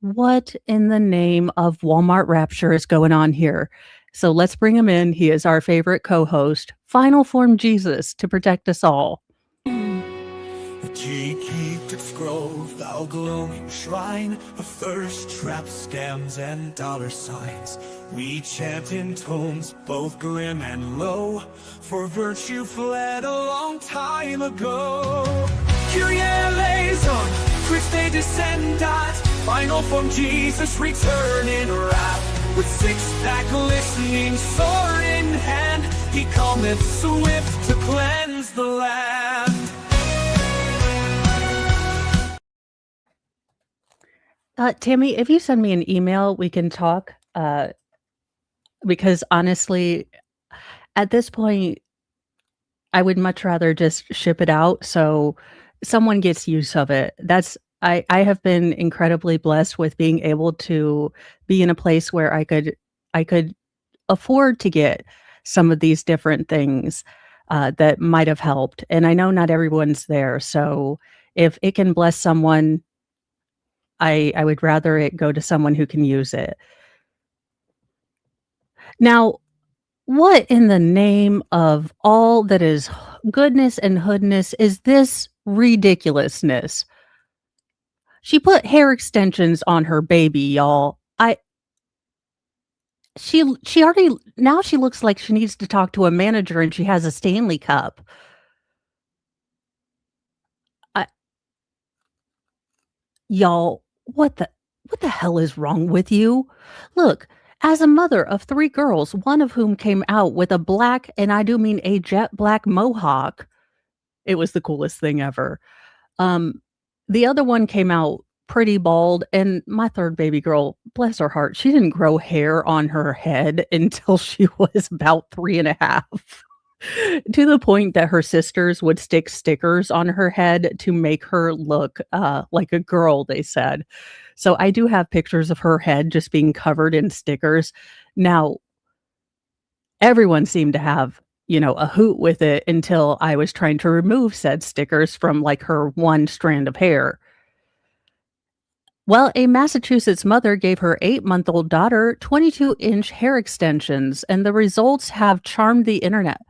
[SPEAKER 2] what in the name of Walmart Rapture is going on here? So let's bring him in. He is our favorite co-host, Final Form Jesus, to protect us all.
[SPEAKER 1] The G keep its grove, thou glowing shrine of thirst traps, scams, and dollar signs. We chant in tones both grim and low, for virtue fled a long time ago. Kyrie eleison, Christe descendat, Final Form Jesus return in wrath. With six-pack glistening, sword in hand, he cometh swift to cleanse the land.
[SPEAKER 2] Tammy, if you send me an email, we can talk. Because honestly, at this point, I would much rather just ship it out so someone gets use of it. I have been incredibly blessed with being able to be in a place where I could afford to get some of these different things that might have helped. And I know not everyone's there. So if it can bless someone, I would rather it go to someone who can use it. Now, what in the name of all that is goodness and hoodness is this ridiculousness? She put hair extensions on her baby, y'all. She already now she looks like she needs to talk to a manager and she has a Stanley Cup. I Y'all, what the hell is wrong with you? Look, as a mother of 3 girls, one of whom came out with a black, and I do mean a jet black mohawk, it was the coolest thing ever. Um, the other one came out pretty bald, and my 3rd baby girl, bless her heart, she didn't grow hair on her head until she was about 3 and a half, to the point that her sisters would stick stickers on her head to make her look, like a girl, they said. So I do have pictures of her head just being covered in stickers. Now, everyone seemed to have, a hoot with it until I was trying to remove said stickers from, like, her one strand of hair. Well, a Massachusetts mother gave her 8-month-old daughter 22-inch hair extensions, and the results have charmed the internet.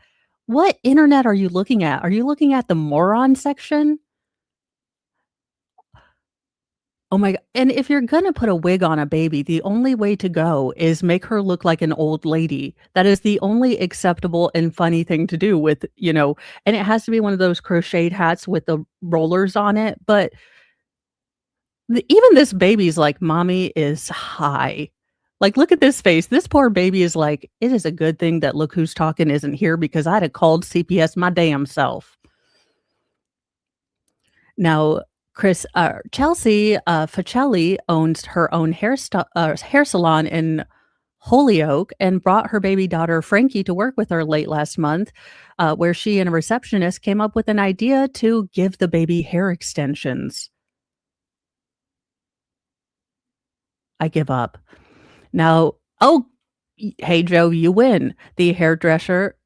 [SPEAKER 2] What internet are you looking at? Are you looking at the moron section? Oh my god! And if you're gonna put a wig on a baby, the only way to go is make her look like an old lady. That is the only acceptable and funny thing to do with, and it has to be one of those crocheted hats with the rollers on it, but even this baby's like, "Mommy is high." Like, look at this face. This poor baby is like, "It is a good thing that Look Who's Talking isn't here because I'd have called CPS my damn self." Now, Chelsea Facelli owns her own hair salon in Holyoke and brought her baby daughter Frankie to work with her late last month, where she and a receptionist came up with an idea to give the baby hair extensions. I give up. Now, hey Joe, you win. The hairdresser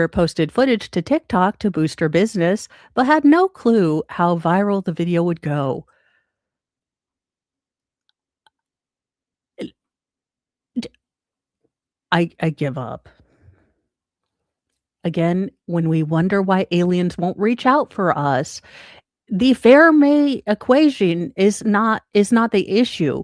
[SPEAKER 2] posted footage to TikTok to boost her business, but had no clue how viral the video would go. D- I give up. Again, when we wonder why aliens won't reach out for us, the Fermi equation is not the issue.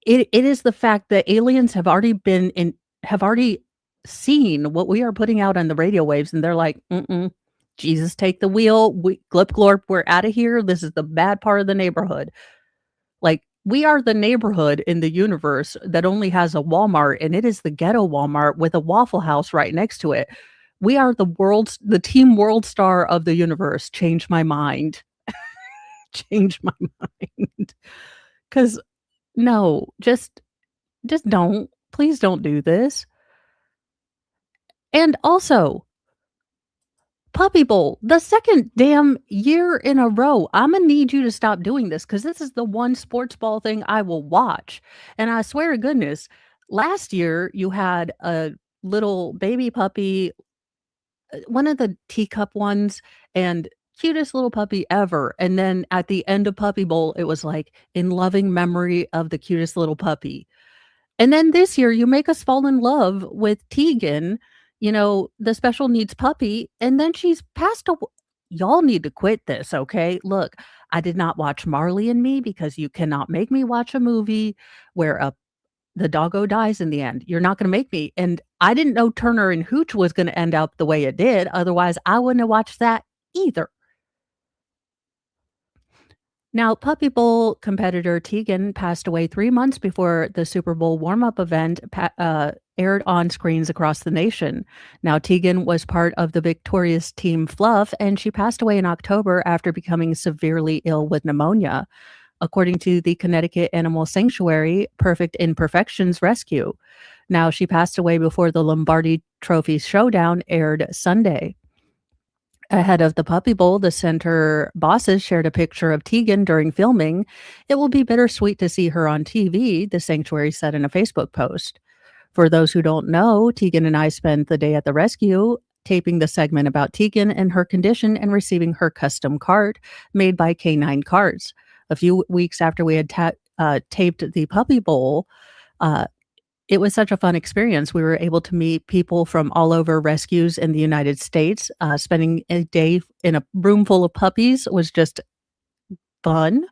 [SPEAKER 2] It is the fact that aliens have already seen what we are putting out on the radio waves, and they're like, "Mm-mm, Jesus, take the wheel. We glip glorp, we're out of here. This is the bad part of the neighborhood." Like, we are the neighborhood in the universe that only has a Walmart, and it is the ghetto Walmart with a Waffle House right next to it. We are the team world star of the universe. Change my mind. Change my mind. 'Cause no, just don't. Please don't do this. And also, Puppy Bowl, the 2nd damn year in a row. Imma need you to stop doing this because this is the one sports ball thing I will watch. And I swear to goodness, last year you had a little baby puppy, one of the teacup ones, and cutest little puppy ever. And then at the end of Puppy Bowl, it was like, "In loving memory of the cutest little puppy." And then this year, you make us fall in love with Tegan, the special needs puppy, and then she's passed aw Y'all need to quit this, okay? Look, I did not watch Marley and Me because you cannot make me watch a movie where the doggo dies in the end. You're not gonna make me, and I didn't know Turner and Hooch was gonna end up the way it did, otherwise I wouldn't have watched that either. Now, Puppy Bowl competitor Tegan passed away 3 months before the Super Bowl warm-up event aired on screens across the nation. Now, Tegan was part of the victorious Team Fluff, and she passed away in October after becoming severely ill with pneumonia, according to the Connecticut Animal Sanctuary Perfect Imperfections Rescue. Now, she passed away before the Lombardi Trophy Showdown aired Sunday. Ahead of the Puppy Bowl, the center bosses shared a picture of Tegan during filming. "It will be bittersweet to see her on TV," the sanctuary said in a Facebook post. For those who don't know, Tegan and I spent the day at the rescue taping the segment about Tegan and her condition and receiving her custom cart made by K9 Carts. A few weeks after we had taped the Puppy Bowl, uh, it was such a fun experience. We were able to meet people from all over rescues in the United States. Spending a day in a room full of puppies was just fun.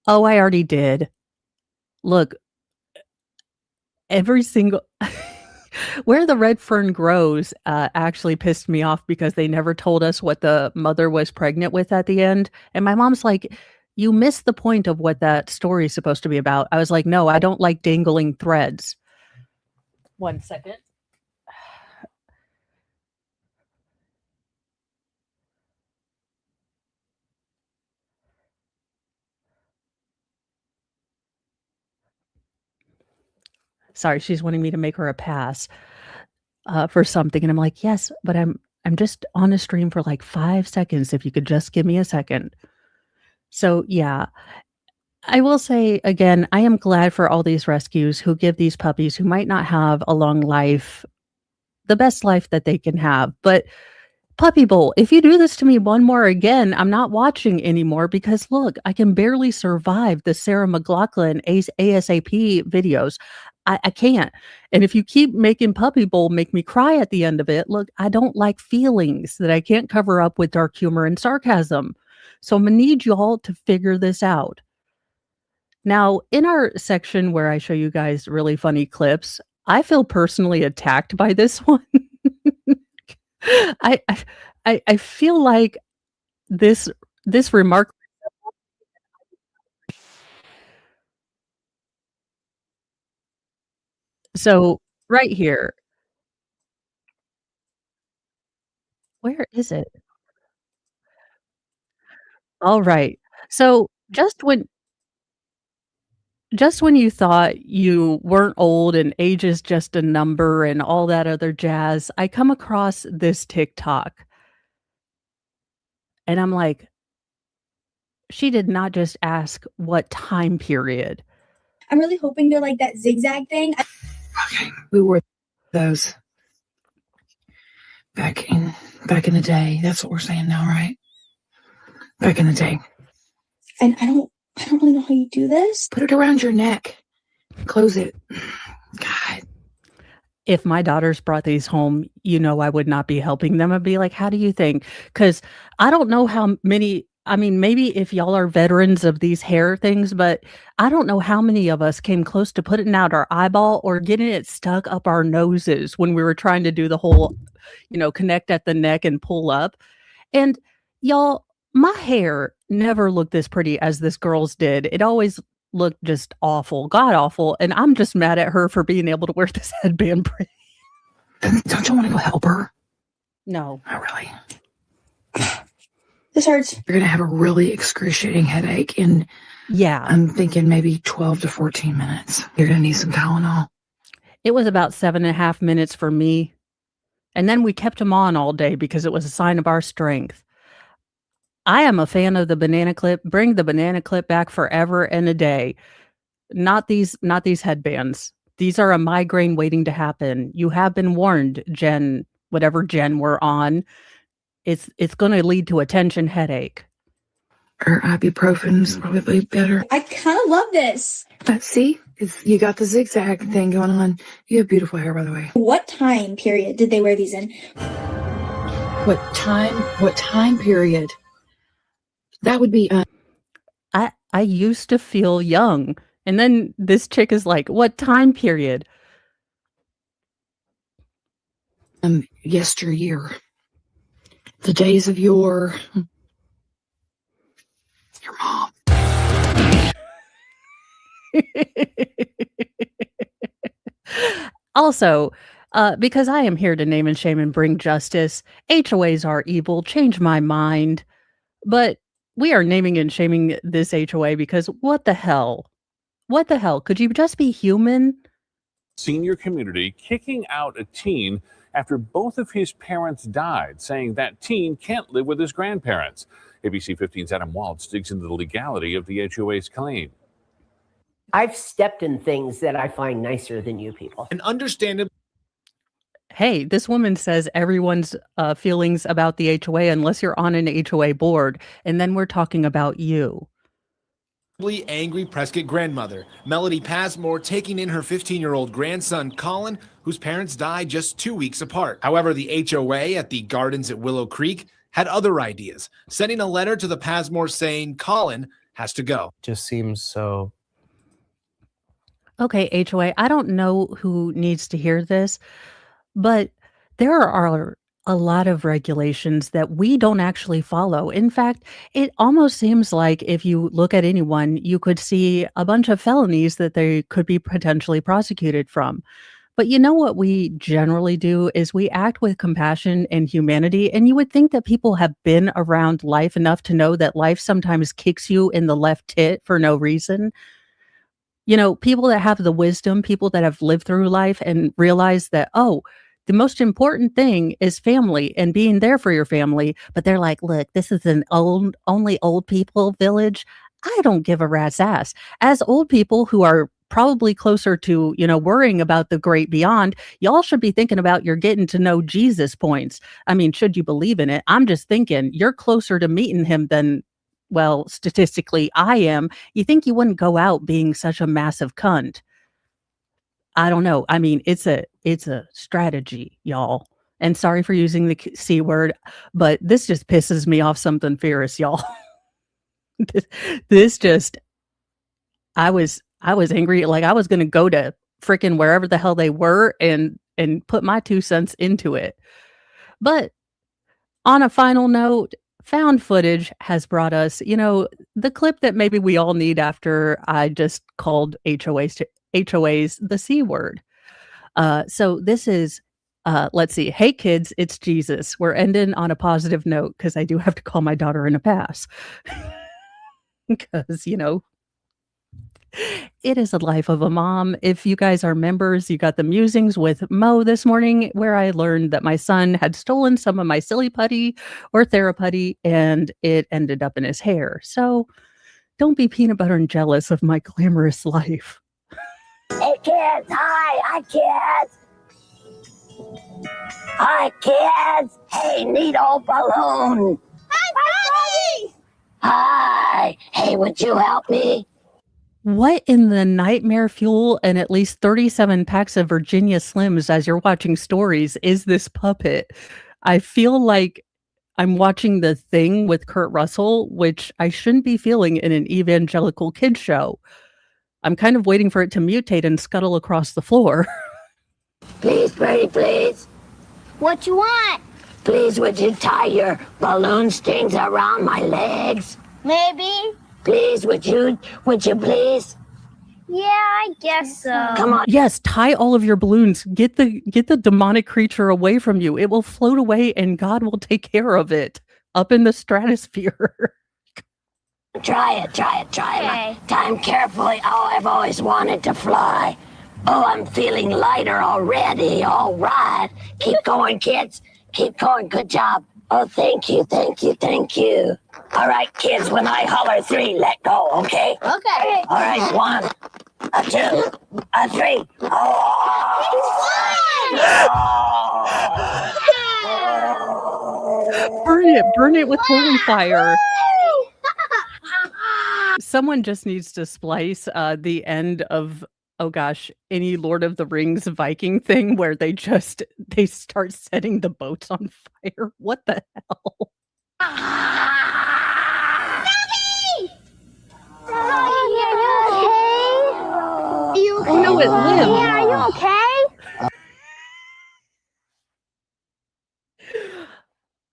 [SPEAKER 2] Oh, I already did. Look, every single where the red fern grows, actually pissed me off because they never told us what the mother was pregnant with at the end, and my mom's like, "You missed the point of what that story is supposed to be about." I was like, "No, I don't like dangling threads." 1 second. Sorry, she's wanting me to make her a pass, for something, and I'm like, "Yes, but I'm just on a stream for, like, 5 seconds, if you could just give me a second." So, yeah, I will say again, I am glad for all these rescues who give these puppies who might not have a long life, the best life that they can have, but Puppy Bowl, if you do this to me one more again, I'm not watching anymore because look, I can barely survive the Sarah McLachlan ASAP videos. I can't. And if you keep making Puppy Bowl make me cry at the end of it, look, I don't like feelings that I can't cover up with dark humor and sarcasm. So I'm gonna need y'all to figure this out. Now, in our section where I show you guys really funny clips, I feel personally attacked by this one. I I I feel like this this remark so, right here, where is it? Alright. So, just when you thought you weren't old and age is just a number and all that other jazz, I come across this TikTok, and I'm like, "She did not just ask what time period."
[SPEAKER 4] I'm really hoping they're like that zigzag thing.
[SPEAKER 5] Okay, we wore those back in the day. That's what we're saying now, right? Back in the day.
[SPEAKER 4] And I don't really know how you do this.
[SPEAKER 5] Put it around your neck. Close it. God.
[SPEAKER 2] If my daughters brought these home, I would not be helping them. I'd be like, "How do you think?" Because I don't know how many I mean, maybe if y'all are veterans of these hair things, but I don't know how many of us came close to putting out our eyeball or getting it stuck up our noses when we were trying to do the whole, connect at the neck and pull up. And y'all, my hair never looked this pretty as this girl's did. It always looked just awful, god awful, and I'm just mad at her for being able to wear this headband pretty.
[SPEAKER 5] Don't you want to go help her?
[SPEAKER 2] No.
[SPEAKER 5] Not really.
[SPEAKER 4] This hurts.
[SPEAKER 5] You're going to have a really excruciating headache in,
[SPEAKER 2] Yeah.
[SPEAKER 5] I'm thinking maybe 12 to 14 minutes. You're going to need some Tylenol.
[SPEAKER 2] It was about 7.5 minutes for me. And then we kept him on all day because it was a sign of our strength. I am a fan of the banana clip. Bring the banana clip back forever and a day. Not these headbands. These are a migraine waiting to happen. You have been warned, Jen, whatever Jen we're on. It's going to lead to a tension headache.
[SPEAKER 5] Or ibuprofen's probably better.
[SPEAKER 4] I kind of love this.
[SPEAKER 5] See, you got the zigzag thing going on. You have beautiful hair, by the way.
[SPEAKER 4] What time period did they wear these in?
[SPEAKER 5] What time period? That would be
[SPEAKER 2] I used to feel young. And then this chick is like, "What time period?"
[SPEAKER 5] yesteryear. The days of your mom.
[SPEAKER 2] Also, because I am here to name and shame and bring justice, HOAs are evil, change my mind. But we are naming and shaming this HOA because what the hell? What the hell? Could you just be human?
[SPEAKER 6] Senior community kicking out a teen after both of his parents died, saying that teen can't live with his grandparents. ABC 15's Adam Waltz digs into the legality of the HOA's claim.
[SPEAKER 7] I've stepped in things that I find nicer than you people.
[SPEAKER 8] And understandably,
[SPEAKER 2] Hey, this woman says everyone's feelings about the HOA unless you're on an HOA board, and then we're talking about you.
[SPEAKER 8] angry Prescott grandmother, Melody Passmore, taking in her 15-year-old grandson, Colin, whose parents died just 2 weeks apart. However, the HOA at the Gardens at Willow Creek had other ideas, sending a letter to the Passmores saying Colin has to go.
[SPEAKER 9] Just seems so.
[SPEAKER 2] Okay, HOA, I don't know who needs to hear this, but there are a lot of regulations that we don't actually follow. In fact, it almost seems like if you look at anyone, you could see a bunch of felonies that they could be potentially prosecuted from. But you know what we generally do is we act with compassion and humanity, and you would think that people have been around life enough to know that life sometimes kicks you in the left tit for no reason. You know, people that have the wisdom, people that have lived through life and realize that, oh, the most important thing is family and being there for your family. But they're like, look, this is an only old people village. I don't give a rat's ass. As old people who are probably closer to, worrying about the great beyond, y'all should be thinking about your getting to know Jesus points. I mean, should you believe in it? I'm just thinking you're closer to meeting him than, well, statistically I am. You think you wouldn't go out being such a massive cunt? I don't know. I mean, it's a strategy, y'all. And sorry for using the C word, but this just pisses me off something fierce, y'all. this just, I was angry. Like I was going to go to freaking wherever the hell they were and put my 2 cents into it. But on a final note, found footage has brought us, the clip that maybe we all need after I just called HOAs the C word. So this is, let's see. Hey kids, it's Jesus. We're ending on a positive note because I do have to call my daughter in a pass. Because, it is a life of a mom. If you guys are members, you got the musings with Mo this morning, where I learned that my son had stolen some of my silly putty or theraputty, and it ended up in his hair. So don't be peanut butter and jealous of my glamorous life.
[SPEAKER 10] Hey kids, hi kids. Hi kids. Hey, neat old balloon. Hi, Daddy. Hi. Hey, would you help me?
[SPEAKER 2] What in the nightmare fuel and at least 37 packs of Virginia Slims as you're watching stories is this puppet? I feel like I'm watching The Thing with Kurt Russell, which I shouldn't be feeling in an evangelical kids show. I'm kind of waiting for it to mutate and scuttle across the floor.
[SPEAKER 10] Please, pretty please.
[SPEAKER 11] What you want?
[SPEAKER 10] Please, would you tie your balloon strings around my legs?
[SPEAKER 11] Maybe.
[SPEAKER 10] Please, would you please?
[SPEAKER 11] Yeah, I guess so.
[SPEAKER 10] Come on.
[SPEAKER 2] Yes, tie all of your balloons. Get the demonic creature away from you. It will float away and God will take care of it up in the stratosphere.
[SPEAKER 10] Try it.
[SPEAKER 11] Okay.
[SPEAKER 10] Time carefully. Oh, I've always wanted to fly. Oh, I'm feeling lighter already. All right. Keep going, kids. Keep going. Good job. Oh, thank you. All right, kids, when I holler 3, let go, okay?
[SPEAKER 11] Okay.
[SPEAKER 10] All right, 1, 2, 3. Oh.
[SPEAKER 2] Burn it with holy fire. Someone just needs to splice the end of, oh gosh, any Lord of the Rings Viking thing where they start setting the boats on fire. What the hell? Oh no, it lived.
[SPEAKER 11] Yeah, are you okay?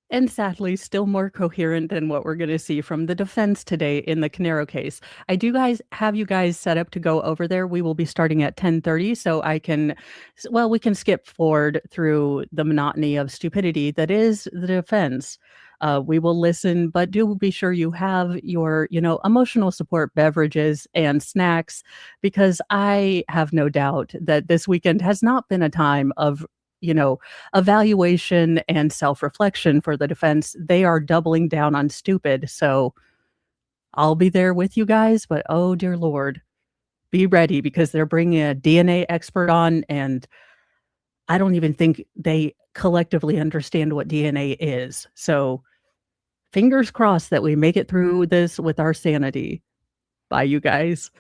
[SPEAKER 2] And sadly, still more coherent than what we're going to see from the defense today in the Canero case. I do have you guys set up to go over there. We will be starting at 10:30, so we can skip forward through the monotony of stupidity that is the defense. We will listen, but do be sure you have your, emotional support beverages and snacks, because I have no doubt that this weekend has not been a time of evaluation and self-reflection for the defense. They are doubling down on stupid. So I'll be there with you guys, but oh dear Lord, be ready, because they're bringing a DNA expert on, and I don't even think they collectively understand what DNA is. So fingers crossed that we make it through this with our sanity. Bye, you guys.